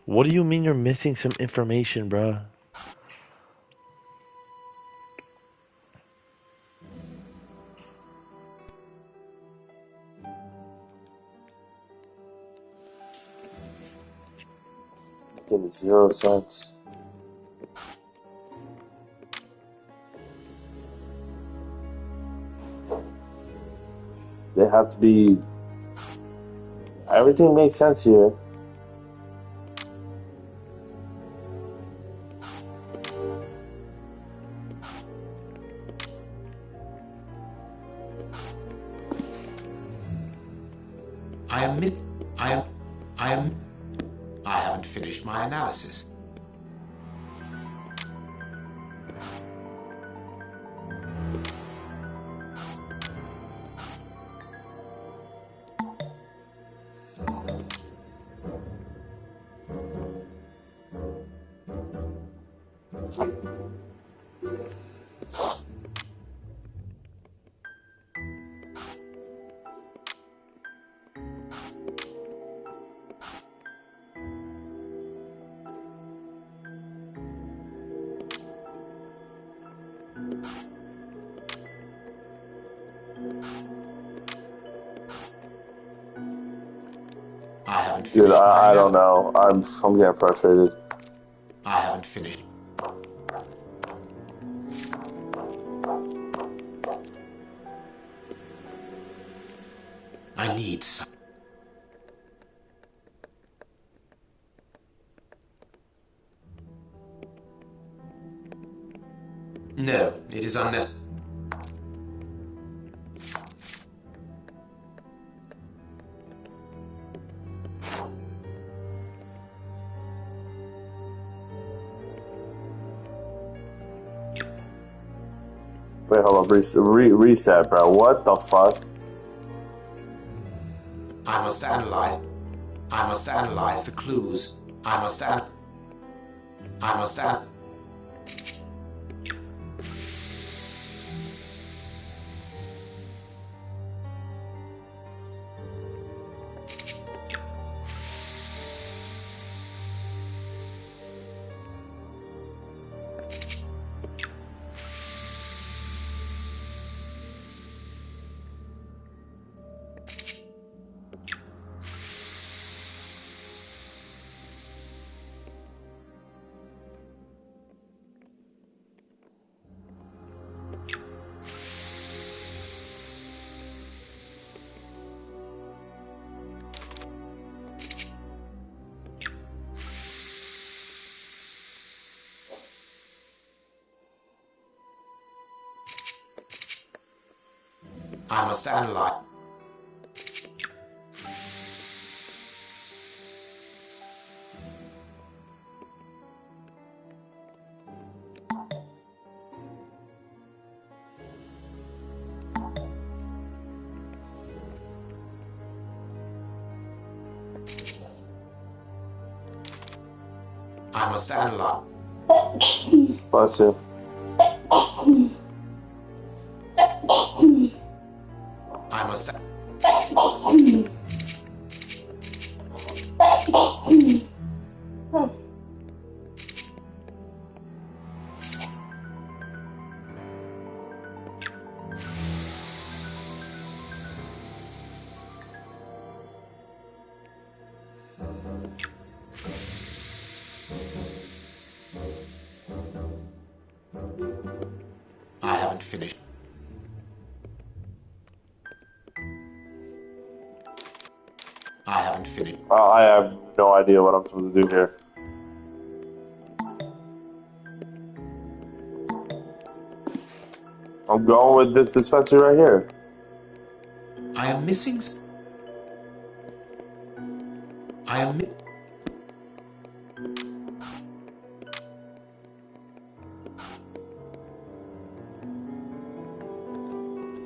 What do you mean you're missing some information, bruh? Making 0 cents. They have to be... Everything makes sense here. I haven't finished my analysis. I haven't Dude, finished my I don't level. know. I'm getting frustrated. I haven't finished. I need some. No, it is unnecessary. Wait, hold on. Reset, bro. What the fuck? I must analyze. I must analyze the clues. I must an. I must an. I must analyze. I must analyze. Bless you. I must. I haven't finished. I haven't finished. I have no idea what I'm supposed to do here. I'm going with this dispensary right here. I am missing. I am.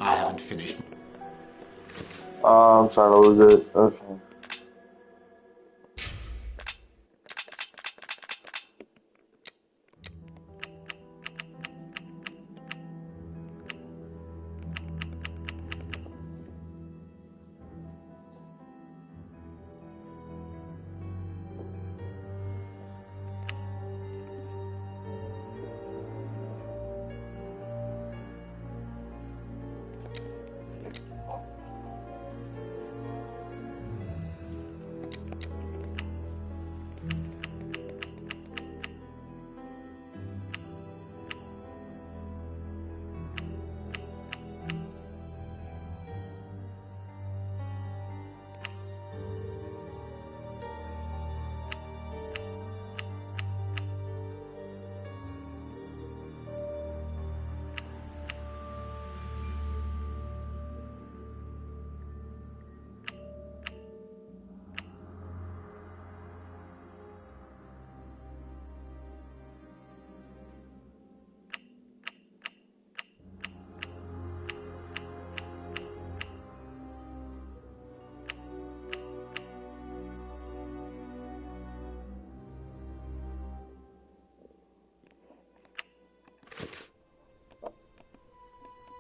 I haven't finished. I'm trying to lose it. Okay.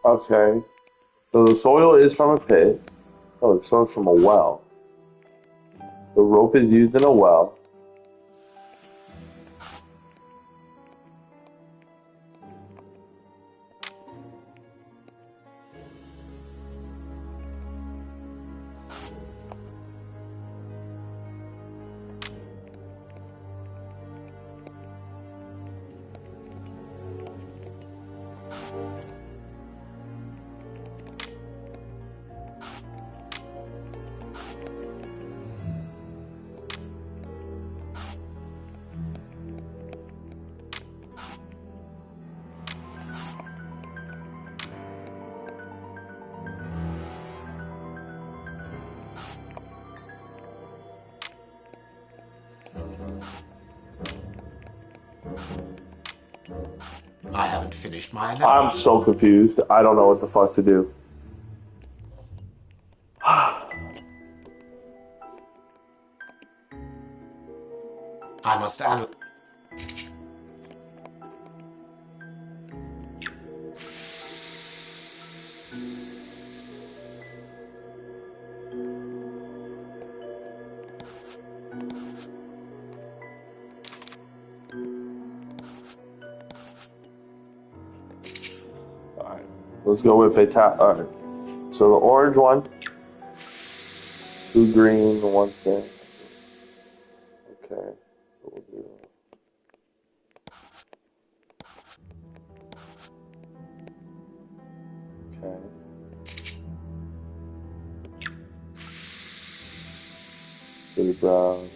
Okay. So the soil is from a pit. Oh, the soil from a well. The rope is used in a well. I haven't finished my I'm so confused. I don't know what the fuck to do. I must analyze. Alright, let's go with Alright, so the orange one, 2 green, 1 thing. Okay, so we'll do. Okay. 3 brown,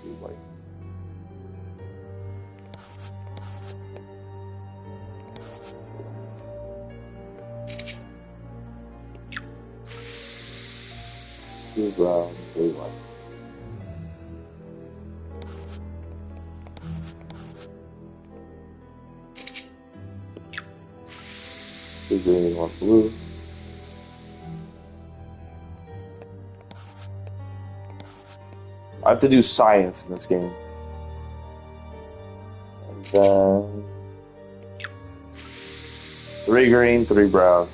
2 whites. Two brown, 3 whites. Two green, 1 blue. I have to do science in this game. And then 3 green, 3 brown.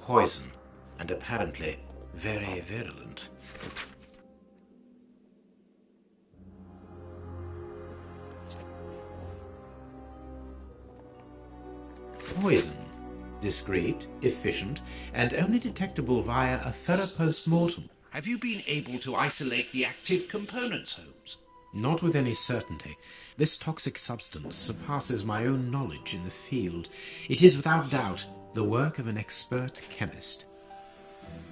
Poison, and apparently very virulent. Poison. Discreet, efficient, and only detectable via a thorough post-mortem. Have you been able to isolate the active components, Holmes? Not with any certainty. This toxic substance surpasses my own knowledge in the field. It is without doubt the work of an expert chemist.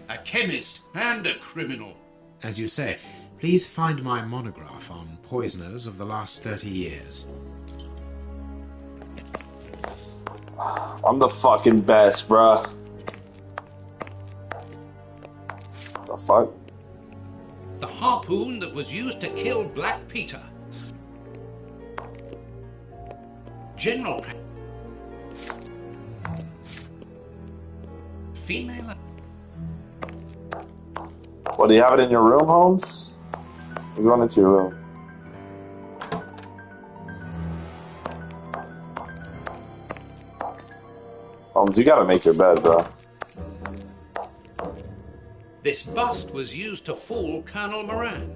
A chemist and a criminal. As you say, please find my monograph on poisoners of the last 30 years. I'm the fucking best, bruh. The fuck? The harpoon that was used to kill Black Peter. General... Female... What, do you have it in your room, Holmes? We're going into your room. Holmes, you gotta make your bed, bro. This bust was used to fool Colonel Moran.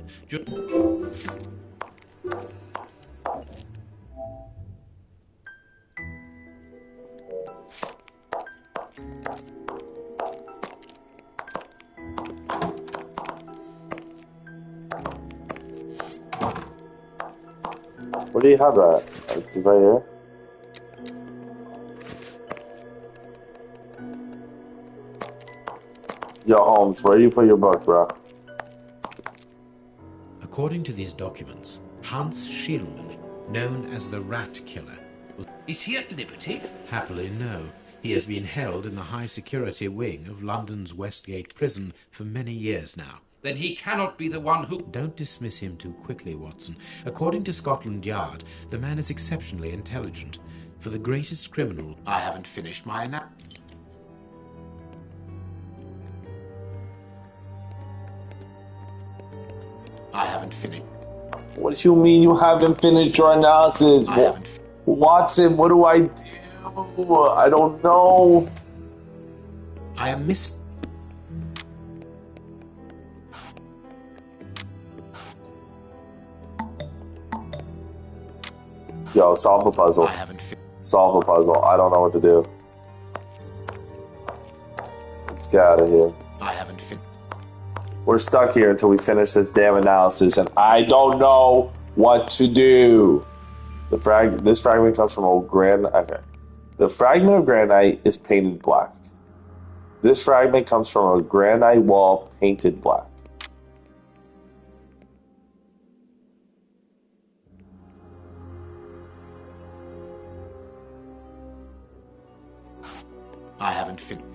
Where do you have that? It's right here. Yo, Holmes, where do you put your book, bro? According to these documents, Hans Schielmann, known as the Rat Killer, Is he at liberty? happily no. He has been held in the high-security wing of London's Westgate prison for many years now. Then he cannot be the one who... Don't dismiss him too quickly, Watson. According to Scotland Yard, the man is exceptionally intelligent. For the greatest criminal... I haven't finished my I haven't finished. What do you mean you haven't finished your analysis? I haven't... Watson, what do I do? I don't know. I am Yo, solve the puzzle. I haven't Solve the puzzle. I don't know what to do. Let's get out of here. I haven't We're stuck here until we finish this damn analysis, and I don't know what to do. This fragment comes from a granite. Okay. The fragment of granite is painted black. This fragment comes from a granite wall painted black. I haven't finished.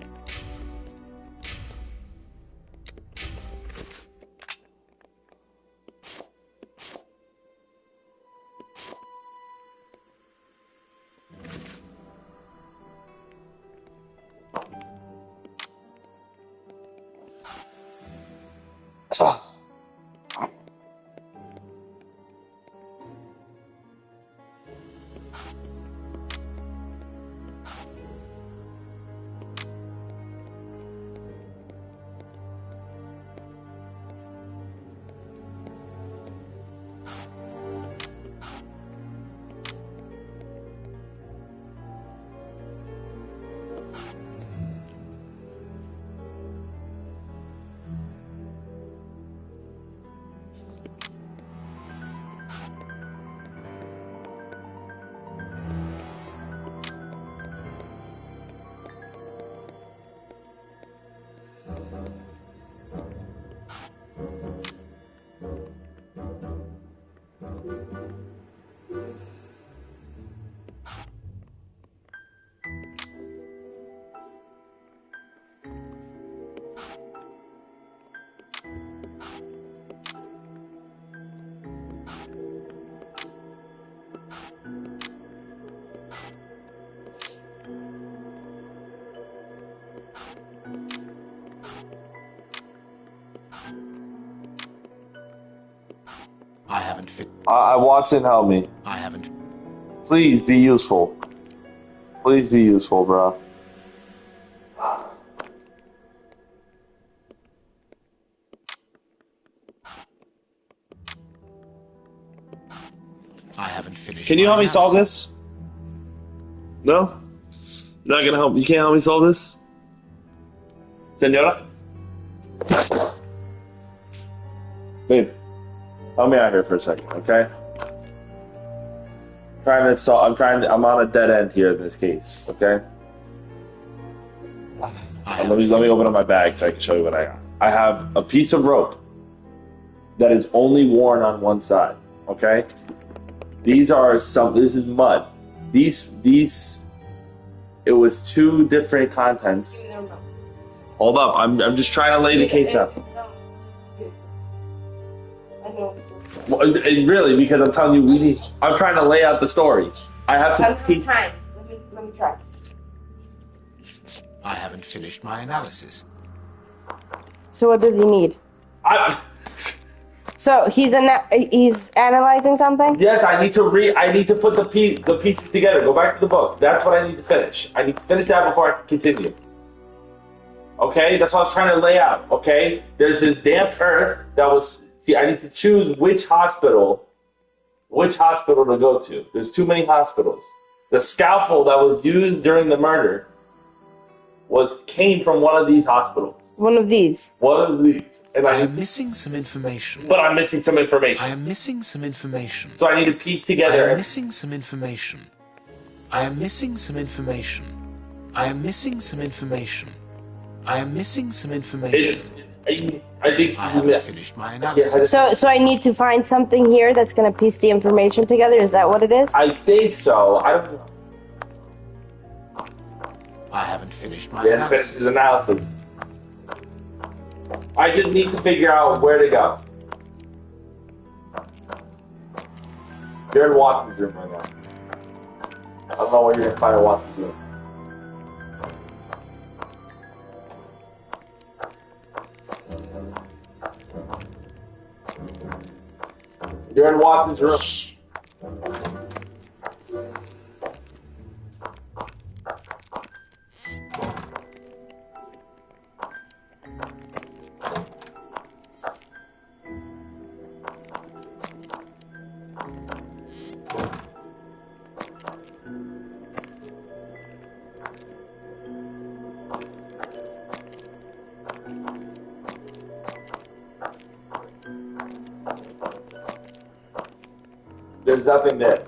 I haven't fit. Watson, help me. I haven't. Please be useful. Please be useful, bro. I haven't finished. Can you help me solve this? No? You're not gonna help. You can't help me solve this? Senora? Babe, help me out here for a second, okay? I'm on a dead end here in this case, okay? Let me open up my bag so I can show you what I got. I have a piece of rope that is only worn on one side, okay? This is mud. It was two different contents. Hold up, I'm just trying to lay the case out. Well, really, because I'm telling you, I'm trying to lay out the story. I have to teach. Time. Let me try. I haven't finished my analysis. So what does he need? So he's analyzing something? Yes, I need to put the pieces together. Go back to the book. That's what I need to finish. I need to finish that before I can continue. Okay, that's what I was trying to lay out. Okay, there's this damp earth that was. See, I need to choose which hospital to go to. There's too many hospitals. The scalpel that was used during the murder came from one of these hospitals. One of these. And I am missing some information. But I'm missing some information. I am missing some information. So I need to piece together. I am missing some information. I am missing some information. I am missing some information. I am missing some information. I think I haven't finished my analysis. So I need to find something here that's going to piece the information together? Is that what it is? I think so. I don't know. I haven't finished my analysis. His analysis. I just need to figure out where to go. You're in Watson's room right now. I don't know where you're going to find in Watson's room. You're in Watson's room. There's nothing there.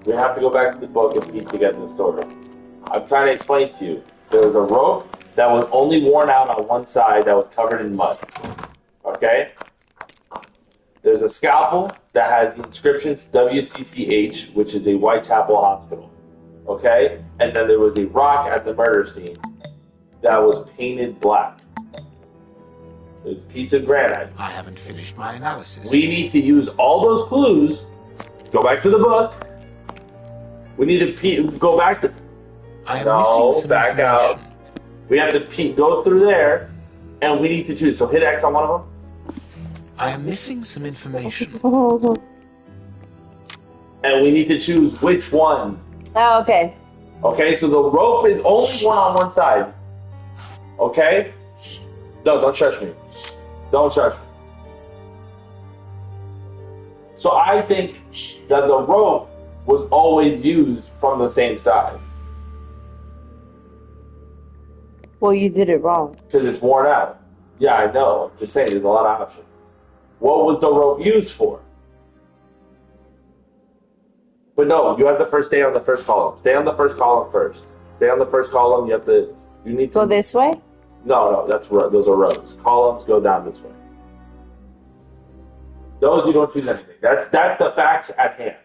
We have to go back to the book and piece together the story. I'm trying to explain to you. There was a rope that was only worn out on one side that was covered in mud. Okay? There's a scalpel that has the inscriptions WCCH, which is a Whitechapel hospital. Okay? And then there was a rock at the murder scene that was painted black. There's a piece of granite. I haven't finished my analysis. We need to use all those clues. Go back to the book. We need to go back to... I am missing some back information. out. We have to go through there, and we need to choose. So hit X on one of them. I am missing some information. And we need to choose which one. Oh, okay. Okay, so the rope is only one on one side. Okay? No, don't touch me. Don't touch me. So I think that the rope was always used from the same side. Well, you did it wrong. Because it's worn out. Yeah, I know. I'm just saying, there's a lot of options. What was the rope used for? But no, you have to first stay on the first column. Stay on the first column first. Stay on the first column. You need to Go this way? No, those are rows. Columns go down this way. Those you don't choose anything. That's the facts at hand.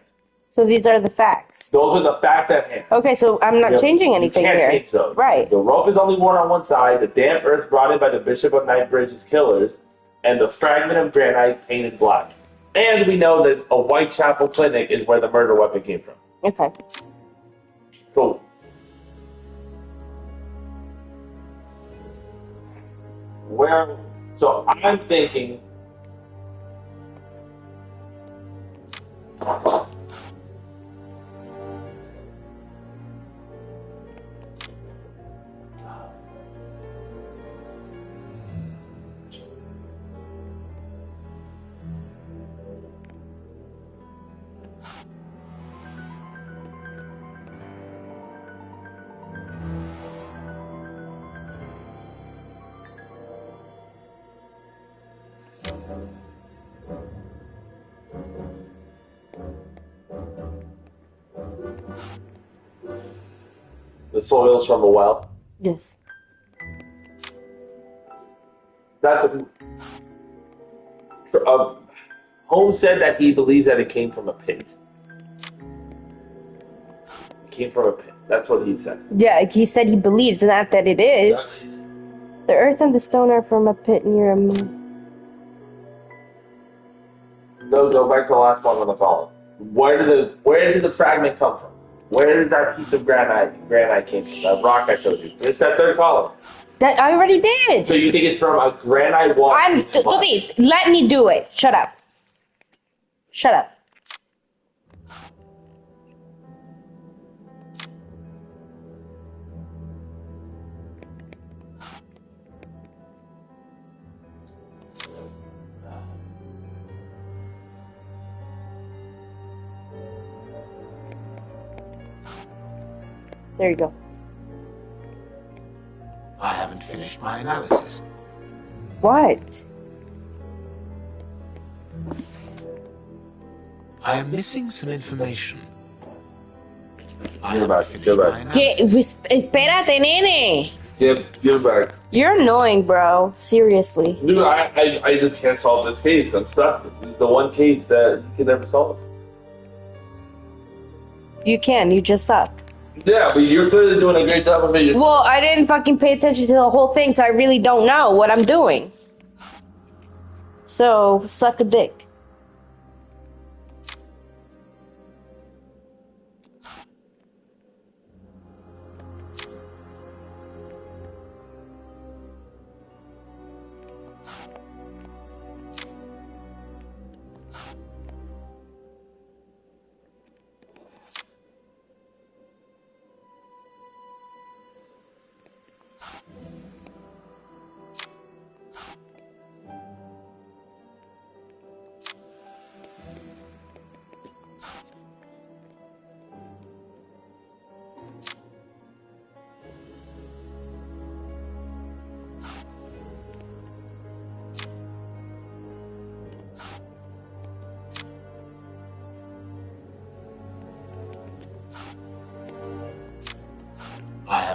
So these are the facts. Those are the facts at hand. Okay, so I'm not changing anything you can't here. change those. Right. The rope is only worn on one side. The damp earth brought in by the Bishop of Knightsbridge's killers, and the fragment of granite painted black. And we know that a Whitechapel clinic is where the murder weapon came from. Okay. Cool. So I'm thinking. The soil's from a well. Yes. Holmes said that he believes that it came from a pit. It came from a pit. That's what he said. Yeah, he said he believes, not that it is. The earth and the stone are from a pit near a moon. No, go back to the last one on the column. Where did the fragment come from? Where did that piece of granite came from? That rock I showed you. It's that third column. That I already did. So you think it's from a granite wall? Tuti, let me do it. Shut up. Shut up. There you go. I haven't finished my analysis. What? I am missing some information. I Give it haven't back. finished Give it my back. analysis. Espérate, nene. Give it back. You're annoying, bro. Seriously. Dude, I just can't solve this case. I'm stuck. This is the one case that you can never solve. You can. You just suck. Yeah, but you're clearly doing a great job of it yourself. Well, I didn't fucking pay attention to the whole thing, so I really don't know what I'm doing. So, suck a dick.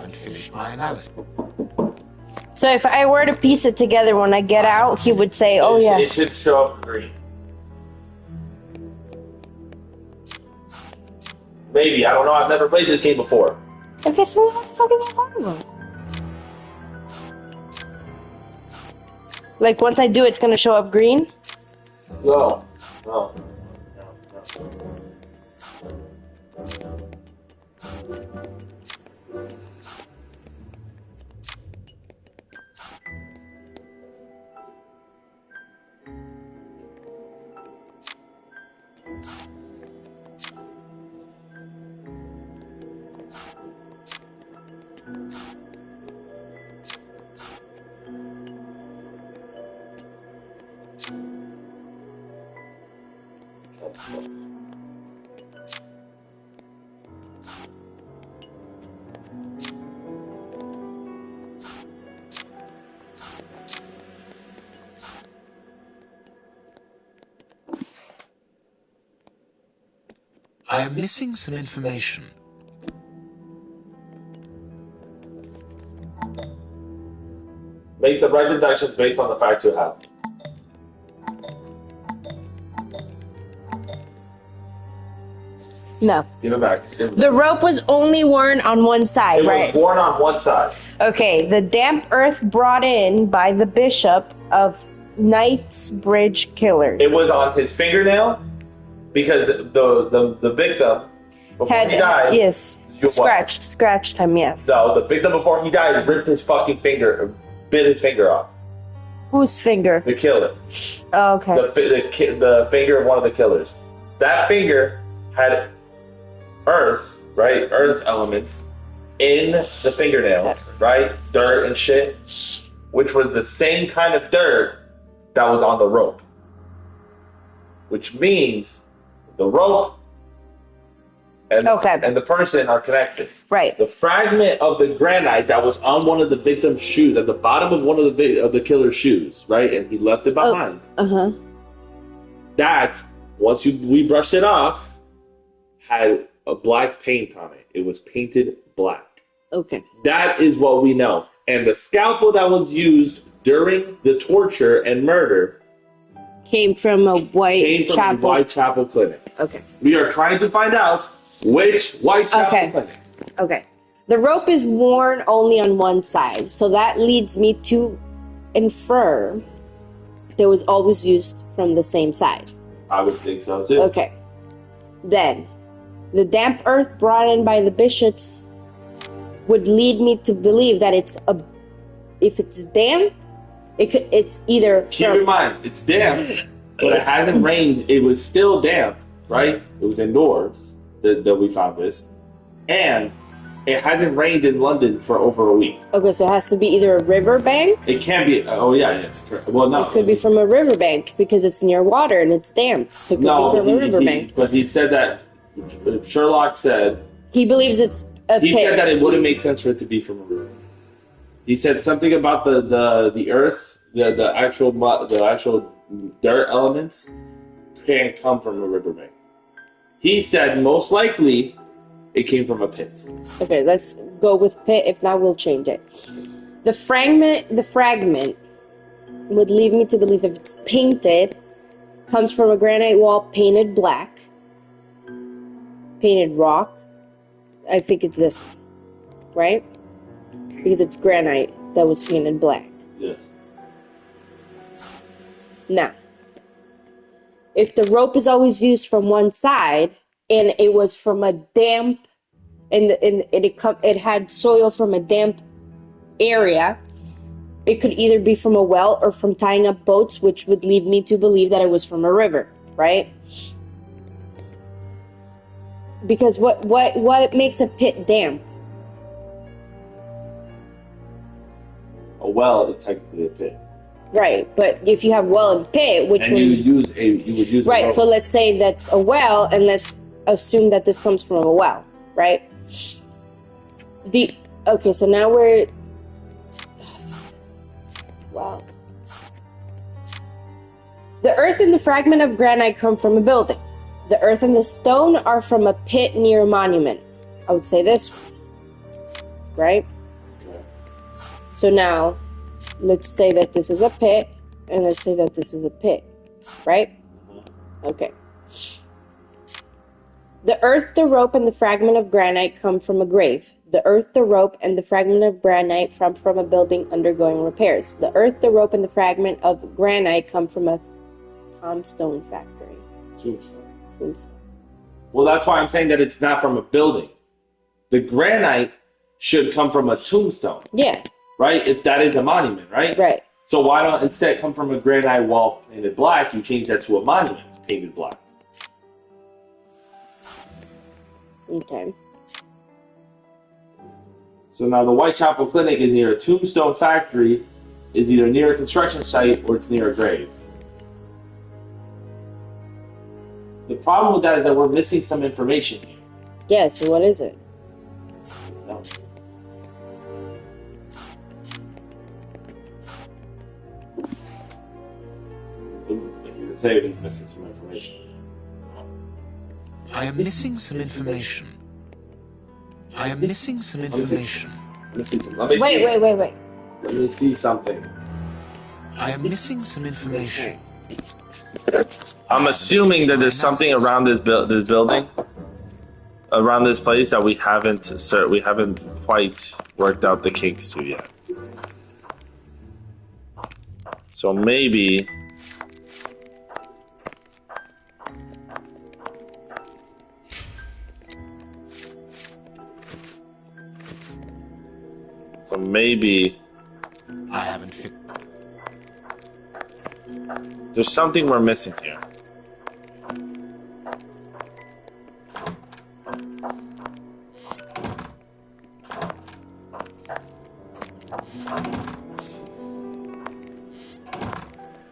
haven't finished my analysis. So if I were to piece it together when I get out, he would say, "Oh yeah." It should show up green. Maybe, I don't know. I've never played this game before. Okay, so what the fuck is that talking about? Like once I do, it's gonna show up green. No. I am missing some information. Make the right deductions based on the facts you have. No. Give it back. The rope was only worn on one side, It right? was worn on one side. Okay, the damp earth brought in by the bishop of Knightsbridge Killers It was on his fingernail because the victim before he died. yes, You what? scratched him. Yes. So the victim before he died ripped his fucking finger, bit his finger off. Whose finger? The killer. Oh, okay. The finger of one of the killers. That finger had earth, right? Earth elements in the fingernails, right? Dirt and shit, which was the same kind of dirt that was on the rope. Which means the rope and the person are connected. Right. The fragment of the granite that was on one of the victim's shoes, at the bottom of one of the killer's shoes, right? And he left it behind. That, once we brushed it off, had a black paint on it. It was painted black. Okay. That is what we know. And the scalpel that was used during the torture and murder came from a Whitechapel clinic. Okay. We are trying to find out which Whitechapel clinic. Okay. The rope is worn only on one side, so that leads me to infer that it was always used from the same side. I would think so too. Okay. Then, the damp earth brought in by the bishops would lead me to believe that if it's damp, it's either Keep in mind, it's damp, but it hasn't rained. It was still damp, right? It was indoors that we found this. And it hasn't rained in London for over a week. Okay, so it has to be either a riverbank. It can't be. Oh, yeah, yes. Correct. Well, no. It could be from a riverbank because it's near water and it's damp. So it could be from a riverbank. But he said that, Sherlock said... He believes it's a pit. He said that it wouldn't make sense for it to be from a river. He said something about the earth, the actual dirt elements can't come from a riverbank. He said most likely it came from a pit. Okay, let's go with pit. If not, we'll change it. The fragment would lead me to believe if it's painted, comes from a granite wall painted black, painted rock. I think it's this one, right? Because it's granite that was painted black. Yes. Now, if the rope is always used from one side, and it was from a damp, and it had soil from a damp area, it could either be from a well or from tying up boats, which would lead me to believe that it was from a river, right? Because what makes a pit damp? A well is technically a pit. Right, but if you have well and pit, you would use right. A rope. So let's say that's a well, and let's assume that this comes from a well, right? Okay, so now we're wow. The earth and the fragment of granite come from a building. The earth and the stone are from a pit near a monument. I would say this, right? So now, let's say that this is a pit, and let's say that this is a pit, right? Okay. The earth, the rope, and the fragment of granite come from a grave. The earth, the rope, and the fragment of granite from a building undergoing repairs. The earth, the rope, and the fragment of granite come from a tombstone factory. Tombstone. Well, that's why I'm saying that it's not from a building. The granite should come from a tombstone. Yeah. Right? If that is a monument, right? Right. So why don't instead come from a granite wall painted black, you change that to a monument painted black. Okay. So now the Whitechapel Clinic is near a tombstone factory, is either near a construction site or it's near a grave. The problem with that is that we're missing some information here. Yeah, so what is it? No. Say he's missing some information. I am missing some information. I am missing some information. Let me see something. Wait. Let me see something. I am missing some information. I'm assuming that there's something around this building, around this place that we haven't quite worked out the kinks to yet. So maybe. I haven't fit. There's something we're missing here.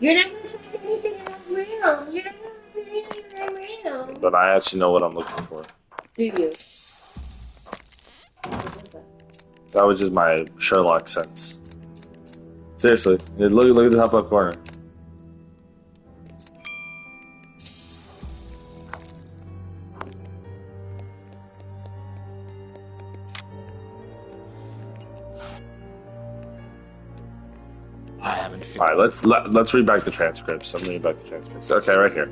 You're not going to find anything that's real. You're not going to find anything that's real. But I actually know what I'm looking for. Do you? That was just my Sherlock sense. Seriously, look at the top left corner. I haven't fit. All right, let's read back the transcripts. I'm reading back the transcripts. Okay, right here.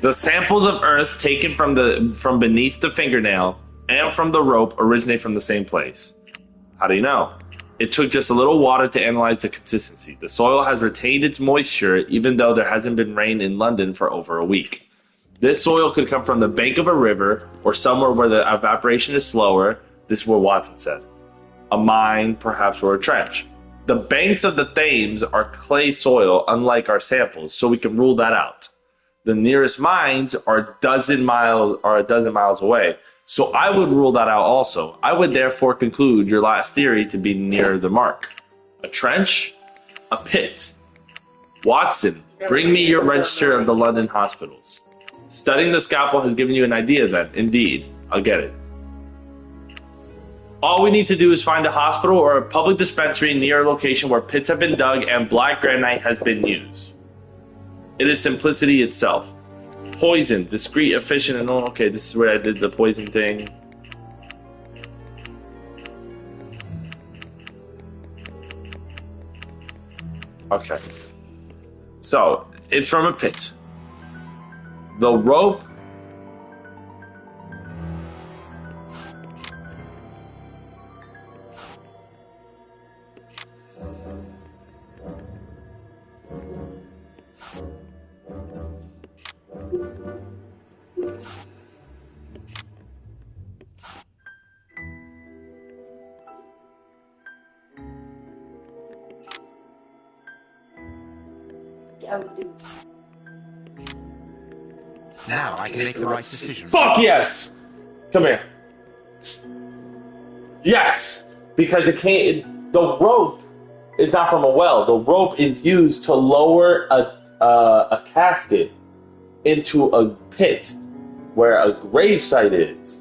The samples of earth taken from beneath the fingernail and from the rope originate from the same place. How do you know? It took just a little water to analyze the consistency. The soil has retained its moisture even though there hasn't been rain in London for over a week. This soil could come from the bank of a river or somewhere where the evaporation is slower. This is what Watson said. A mine, perhaps, or a trench. The banks of the Thames are clay soil, unlike our samples, so we can rule that out. The nearest mines are a dozen miles away. So I would rule that out also. I would therefore conclude your last theory to be near the mark. A trench? A pit. Watson, bring me your register of the London hospitals. Studying the scalpel has given you an idea then. Indeed, I'll get it. All we need to do is find a hospital or a public dispensary near a location where pits have been dug and black granite has been used. It is simplicity itself. Poison, discreet, efficient, and okay, this is where I did the poison thing. Okay. So, it's from a pit. The rope. Now I can make the right decision. Fuck yes! Come here. Yes! Because the rope is not from a well. The rope is used to lower a casket into a pit where a gravesite is.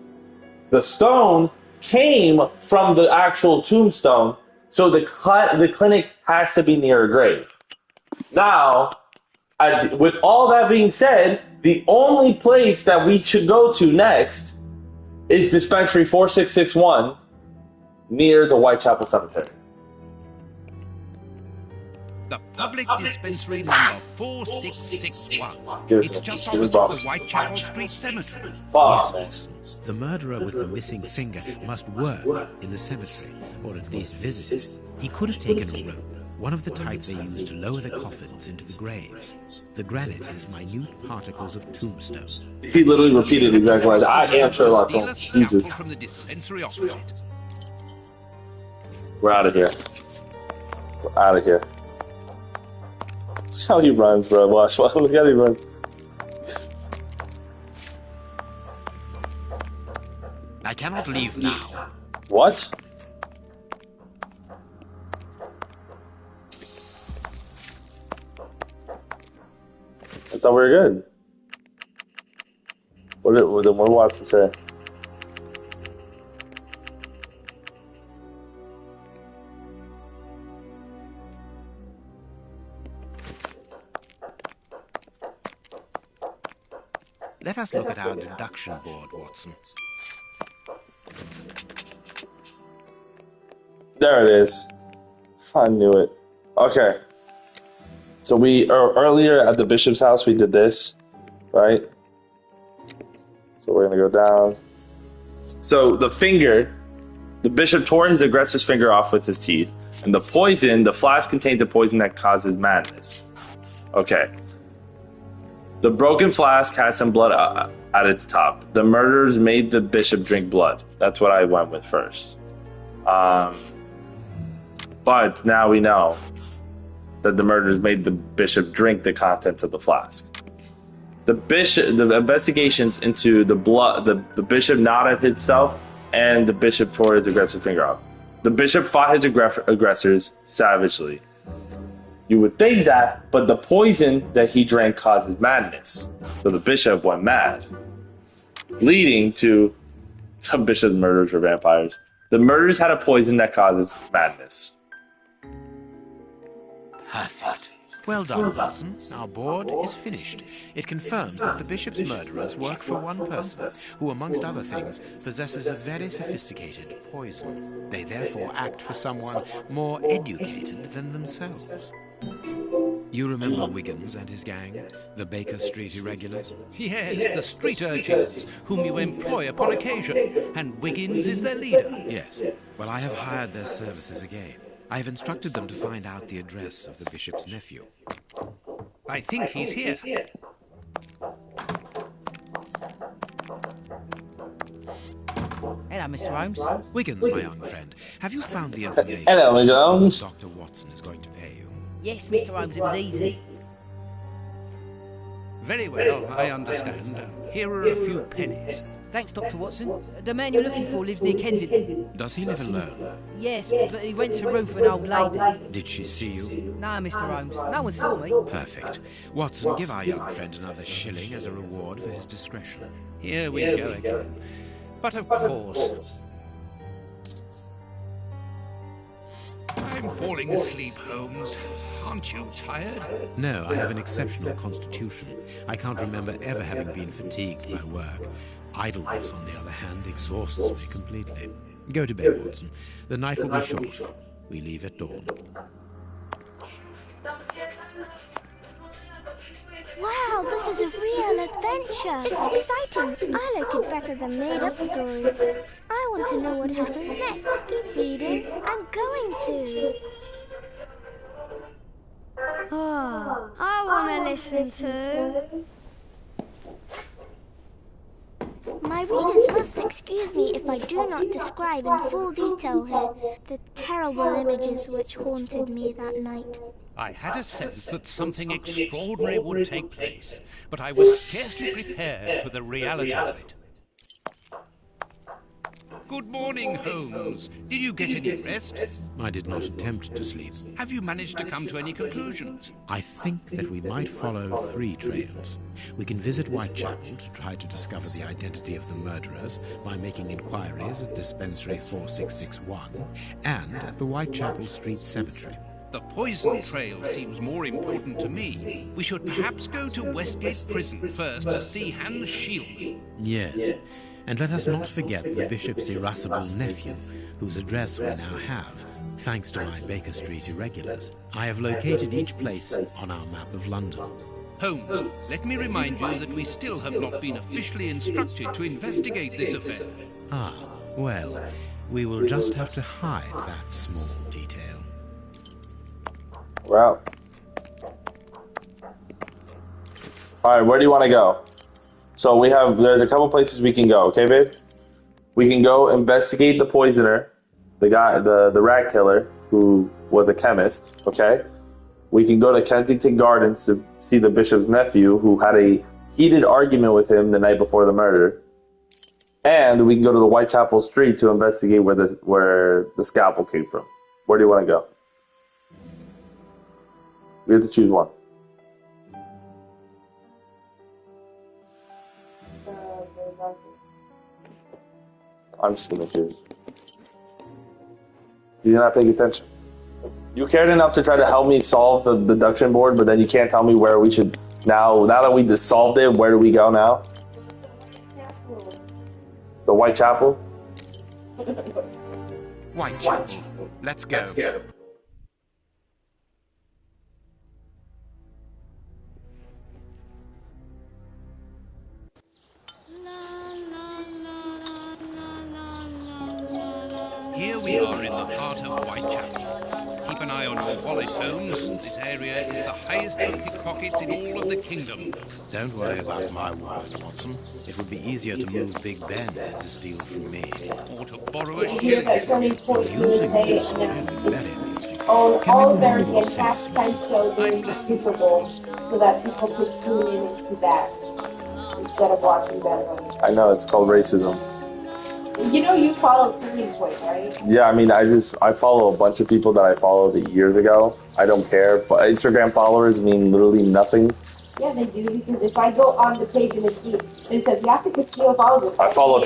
The stone came from the actual tombstone, so the clinic has to be near a grave. Now, with all that being said, the only place that we should go to next is Dispensary 4661 near the Whitechapel Cemetery. The public dispensary number 4661. Give It's us- just give us opposite box. the Whitechapel Street Cemetery. Box. Yes, Watson. The murderer with the missing finger must work in the cemetery, or at least visit it. He could have taken a rope, one of the type they use to lower the coffins into the graves. The granite has minute particles of tombstone. He literally repeated exactly like that. I am Sherlock Steal a Holmes. Jesus. scalpel from the dispensary opposite. We're out of here. We're out of here. That's how he runs, bro. Watch. Look how he runs. I cannot leave now. What? I thought we were good. What did Watson say? Let us look at our deduction board, Watson. There it is. I knew it. Okay. So we earlier at the bishop's house we did this, right? So we're gonna go down. So the finger, the bishop tore his aggressor's finger off with his teeth, and the flask contains a poison that causes madness. Okay. The broken flask has some blood at its top. The murderers made the bishop drink blood. That's what I went with first. But now we know that the murderers made the bishop drink the contents of the flask. The investigations into the blood, the bishop nodded himself, and the bishop tore his aggressive finger off. The bishop fought his aggressors savagely. You would think that, but the poison that he drank causes madness. So the bishop went mad, leading to some bishop murders or vampires. The murders had a poison that causes madness. Perfect. Well done, Watson. Our board is finished. It confirms that the bishop's murderers work for one person, who, amongst other things, possesses a very sophisticated poison. They therefore act for someone more educated than themselves. You remember Wiggins and his gang, the Baker Street irregulars? Yes, the street urchins, whom you employ upon occasion, and Wiggins is their leader. Yes. Well, I have hired their services again. I have instructed them to find out the address of the bishop's nephew. I think he's here. Hello, Mr. Holmes. Wiggins, my young friend, have you found the information Hello, Mr. Holmes. Dr. Watson is going to pay you? Yes, Mr. Holmes, it was easy. Very well, I understand. Here are a few pennies. Thanks, Dr. Watson. The man you're looking for lives near Kensington. Does he live alone? Yes, but he rents a room for an old lady. Did she see you? No, Mr. Holmes, no one saw me. Perfect. Watson, give our young friend another shilling as a reward for his discretion. Here we go again. But of course... I'm falling asleep, Holmes. Aren't you tired? No, I have an exceptional constitution. I can't remember ever having been fatigued by work. Idleness, on the other hand, exhausts me completely. Go to bed, Watson. The night will be short. We leave at dawn. Wow, this is a real adventure. It's exciting. I like it better than made-up stories. I want to know what happens next. Keep reading. I'm going to. Oh, I want to listen to. My readers must excuse me if I do not describe in full detail here the terrible images which haunted me that night. I had a sense that something extraordinary would take place, but I was scarcely prepared for the reality of it. Good morning, Holmes. Did you get any rest? I did not attempt to sleep. Have you managed to come to any conclusions? I think that we might follow 3 trails. We can visit Whitechapel to try to discover the identity of the murderers by making inquiries at Dispensary 4661 and at the Whitechapel Street Cemetery. The poison trail seems more important to me. We should perhaps go to Westgate Prison first to see Hans Shield. Yes, and let us not forget the Bishop's irascible nephew, whose address we now have, thanks to my Baker Street irregulars. I have located each place on our map of London. Holmes, let me remind you that we still have not been officially instructed to investigate this affair. Ah, well, we will just have to hide that small detail. We're out. Alright, where do you want to go? So there's a couple places we can go, okay, babe? We can go investigate the poisoner, the guy, the rat killer, who was a chemist, okay? We can go to Kensington Gardens to see the bishop's nephew, who had a heated argument with him the night before the murder. And we can go to the Whitechapel Street to investigate where the scalpel came from. Where do you want to go? We have to choose one. I'm just gonna choose. You're not paying attention. You cared enough to try to help me solve the deduction board, but then you can't tell me where we should now that we just solved it. Where do we go now? The Whitechapel. Whitechapel. Let's go. Here we are in the heart of Whitechapel. Keep an eye on your wallet, Holmes. This area is the highest for pickpockets in all of the kingdom. Don't worry about my wallet, Watson. It would be easier to move Big Ben than to steal from me. Or to borrow a shilling. Amusing this, really very amusing. All American halftime show during the Super Bowl so that people could tune in into that instead of watching that. I know, it's called racism. You know you follow Turning Point, right? Yeah, I mean, I follow a bunch of people that I followed years ago. I don't care, but Instagram followers mean literally nothing. Yeah, they do, because if I go on the page and it says Yasser Castillo follows us. I follow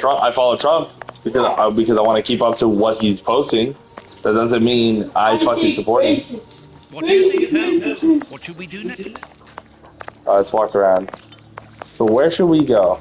Trump because I want to keep up to what he's posting. That doesn't mean I fucking support him. What do you think, Holmes? What should we do next? Let's walk around. So where should we go?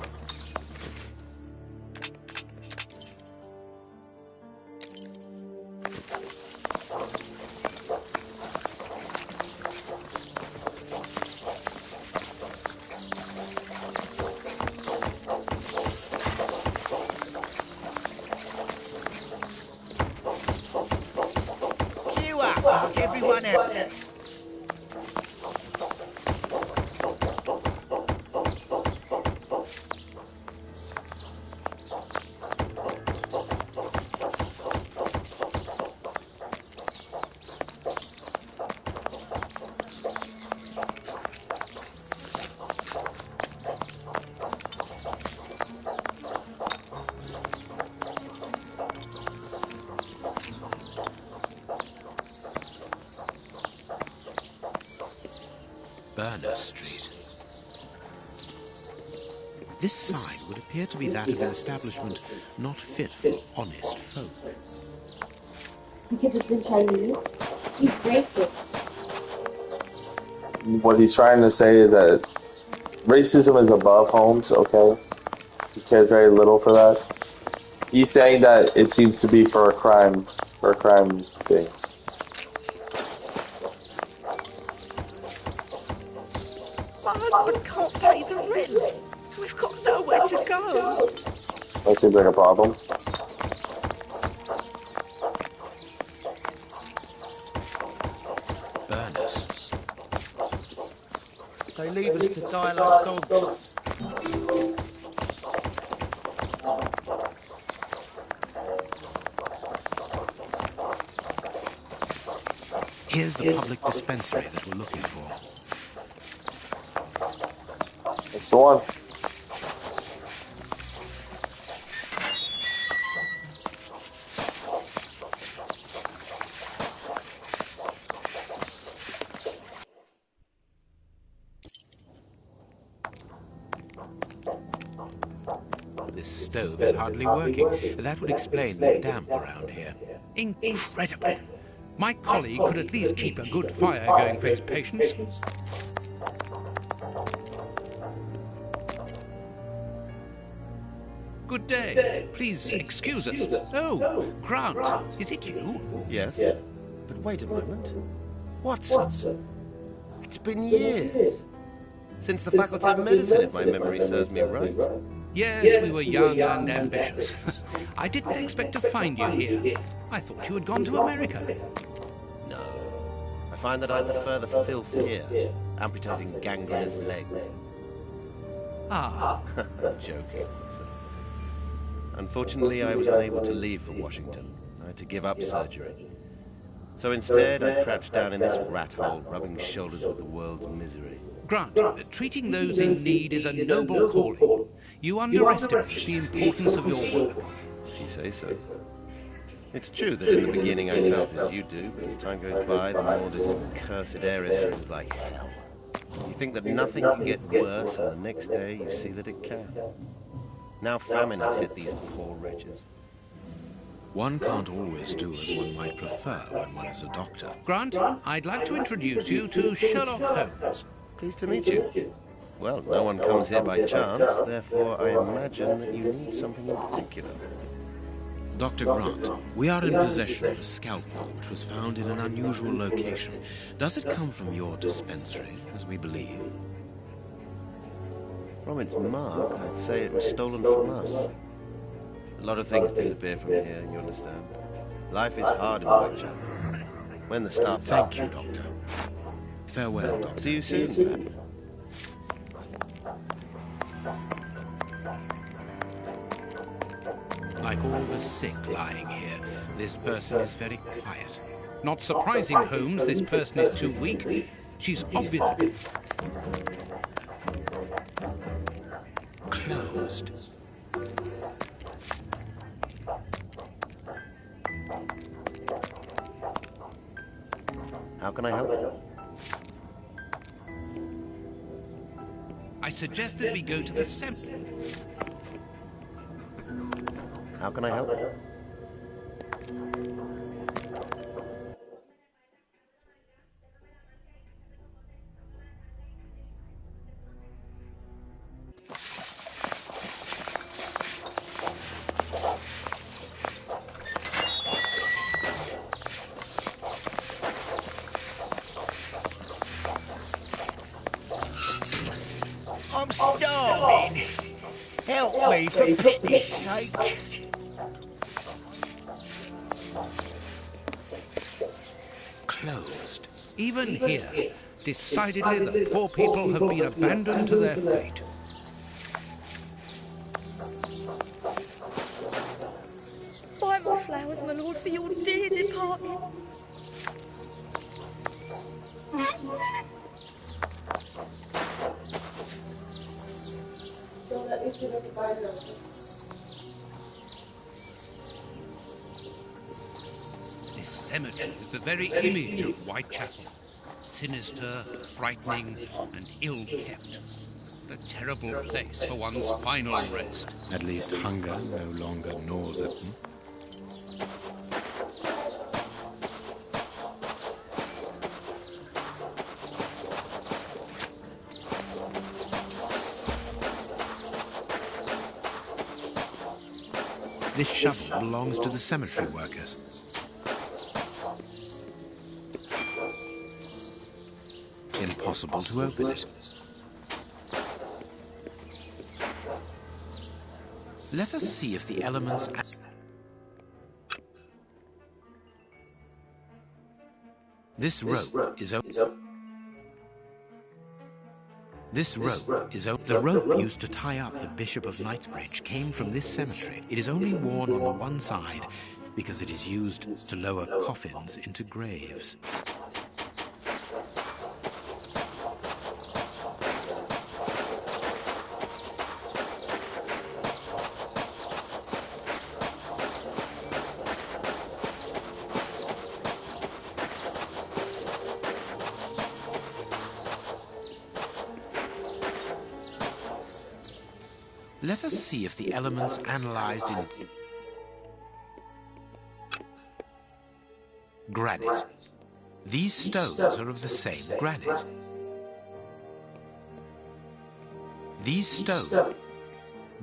Everyone else. Street. This sign would appear to be that of an establishment not fit for honest folk. Because it's in Chinese? He's racist. What he's trying to say is that racism is above Holmes, okay? He cares very little for that. He's saying that it seems to be for a crime thing. My husband can't pay the rent. We've got nowhere to go. That seems like a problem. Ernest. They leave us to die like dogs. Here's the public dispensary that we're looking for. It's the one. stove is hardly working. That would explain the damp around here. Incredible. My colleague could at least keep a good fire going for his patients. Good day. Please excuse us. Oh, Grant, is it you? Yes. But wait a moment. Watson? It's been years. Since the Faculty of Medicine, if my memory serves me right. Yes, we were young and ambitious. I didn't expect to find you here. I thought you had gone to America. No. I find that I prefer the filth here, amputating gangrenous legs. Ah. I'm joking, Watson. Unfortunately, I was unable to leave for Washington. I had to give up surgery. So instead, I crouched down in this rat hole, rubbing shoulders with the world's misery. Grant, treating those in need is a noble calling. You underestimate the importance of your work. If you say so. It's true that in the beginning I felt as you do, but as time goes by, the more this cursed area seems like hell. You think that nothing can get worse, and the next day you see that it can. Now famine has hit these poor wretches. One can't always do as one might prefer when one is a doctor. Grant, I'd like to introduce you to Sherlock Holmes. Pleased to meet you. Well, no one comes here by chance, therefore I imagine that you need something in particular. Dr. Grant, we are in possession of a scalpel which was found in an unusual location. Does it come from your dispensary, as we believe? From its mark, I'd say it was stolen from us. A lot of things disappear from here, you understand. Life is hard in Whitechapel. When the staff... Thank you, Doctor. Farewell, Doctor. See you soon. Like all the sick lying here, this person is very quiet. Not surprising, Holmes, this person is too weak. She's obviously... Closed. How can I help? I suggested we go to the cemetery. How can I help? I'm starving. Help me, for pity's sake. Closed. Even here, decidedly the poor people have been abandoned to their fate. Buy my flowers, my lord, for your dear departed. This cemetery is the very image of Whitechapel. Sinister, frightening, and ill-kept. A terrible place for one's final rest. At least hunger no longer gnaws at them. This shovel belongs to the cemetery workers. Impossible to open it. Let us see if the elements... This rope is open. This rope is open. The rope used to tie up the Bishop of Knightsbridge came from this cemetery. It is only worn on the one side because it is used to lower coffins into graves. Let us see if the elements analyzed in granite. These stones are of the same granite. These stones,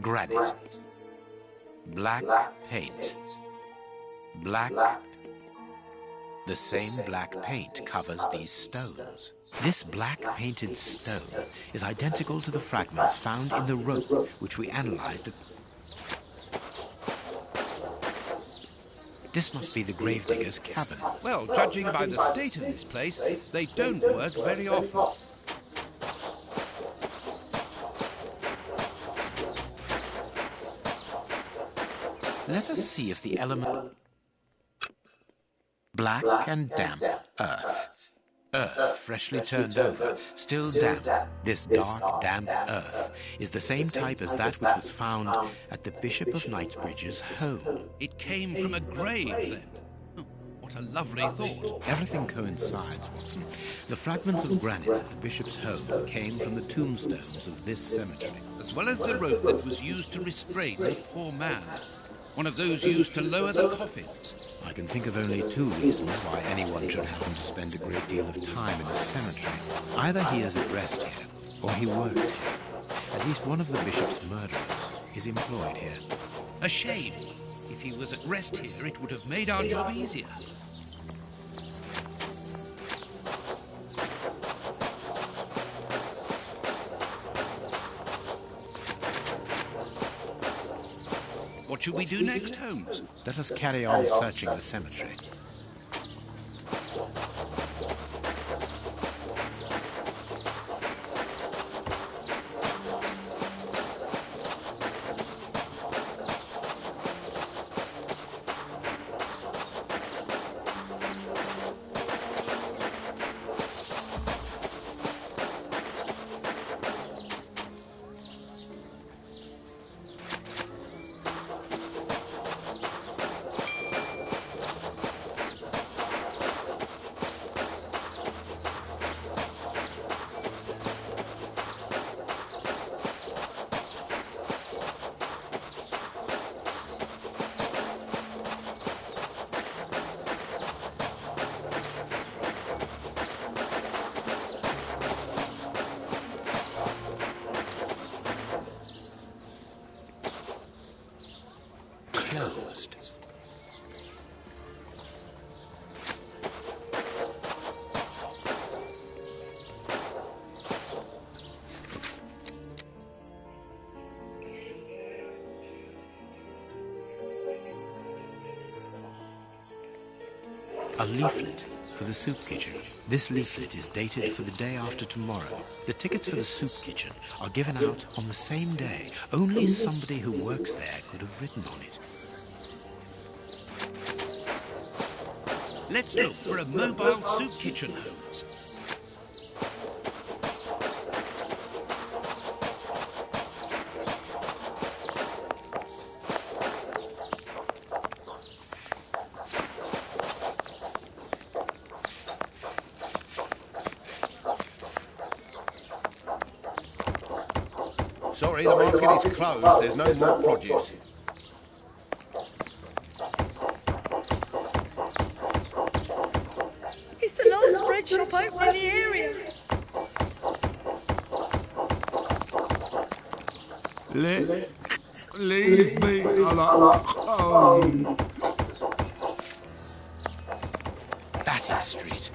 granite. Black paint. Black. The same black paint covers these stones. This black painted stone is identical to the fragments found in the rope which we analyzed. This must be the gravedigger's cabin. Well, judging by the state of this place, they don't work very often. Let us see if the element... Black and damp earth. Earth freshly turned over, still damp. This dark, damp earth is the same type as that which was found at the Bishop of Knightsbridge's home. It came from a grave, then. Oh, what a lovely thought. Everything coincides, Watson. The fragments of granite at the Bishop's home came from the tombstones of this cemetery. As well as the rope that was used to restrain the poor man. One of those used to lower the coffins. I can think of only two reasons why anyone should happen to spend a great deal of time in a cemetery. Either he is at rest here, or he works here. At least one of the bishop's murderers is employed here. A shame. If he was at rest here, it would have made our job easier. What should we do next, Holmes? Let us carry on searching the cemetery. Closed. A leaflet for the soup kitchen. This leaflet is dated for the day after tomorrow. The tickets for the soup kitchen are given out on the same day. Only somebody who works there could have written on it. Let's look for a mobile soup kitchen, Holmes. Sorry, the market is closed. There's no more produce. It's the last bread shop open in the area. Leave me alone. Batty Street.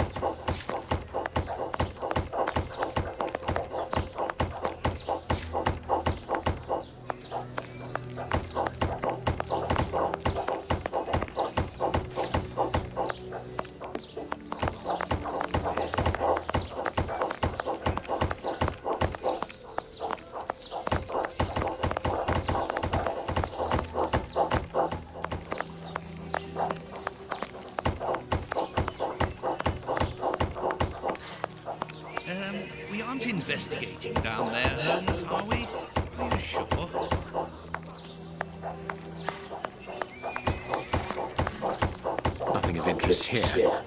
We aren't investigating down there, Holmes, are we? Are you sure? Nothing of interest here.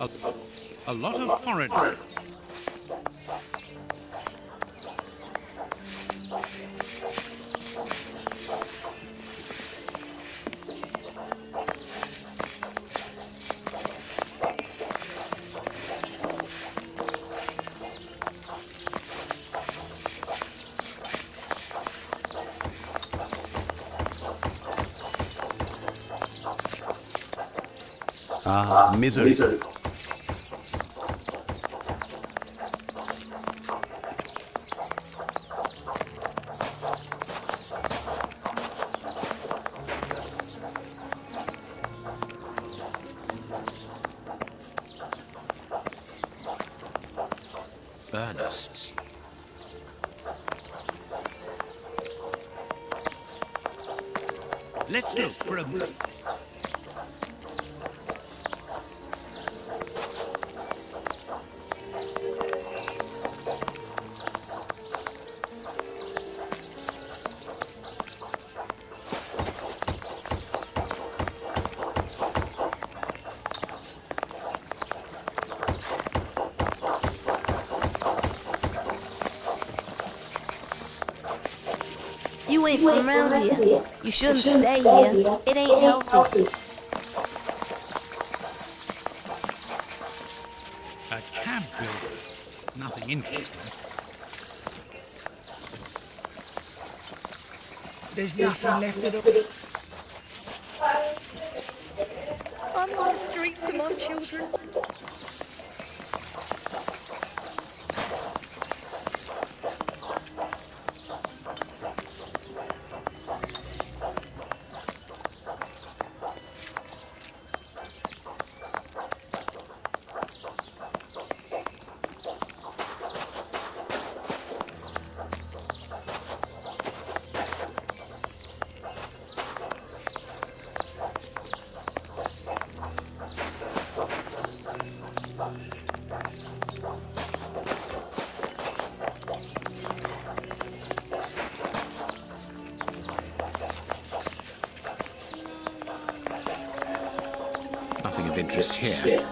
A lot of foreigners. Ah, misery. Burnists. Let's look for a... You ain't from around here. You shouldn't stay here. It ain't healthy. A camp builder. Nothing interesting. There's nothing left of it. I'm on the street to my children. Nothing of interest here.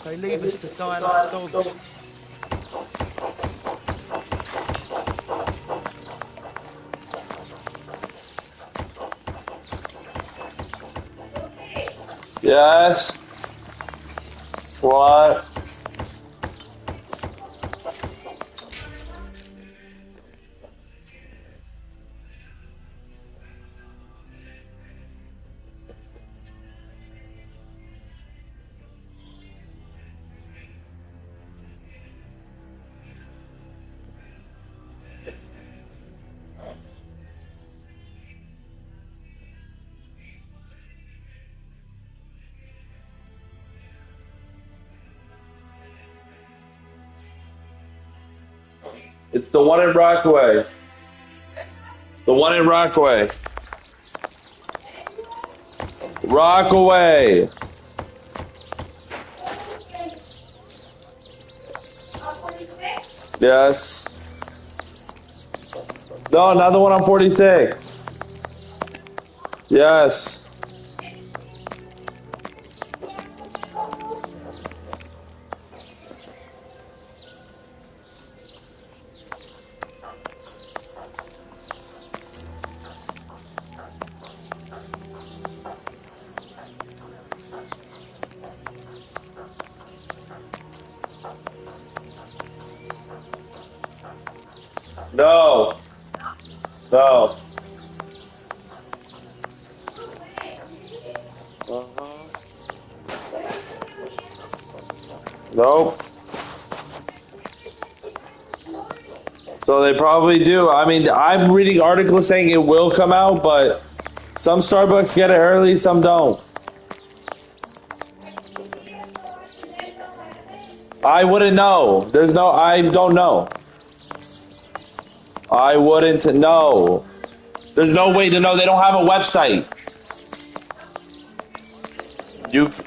They leave us to die like dogs. Yes. What? It's the one in Rockaway. The one in Rockaway. Rockaway. Yes. No, not the one on 46. Yes. No. No. Nope. So they probably do. I mean, I'm reading articles saying it will come out, but some Starbucks get it early, some don't. I wouldn't know. I don't know. I wouldn't know. There's no way to know. They don't have a website. You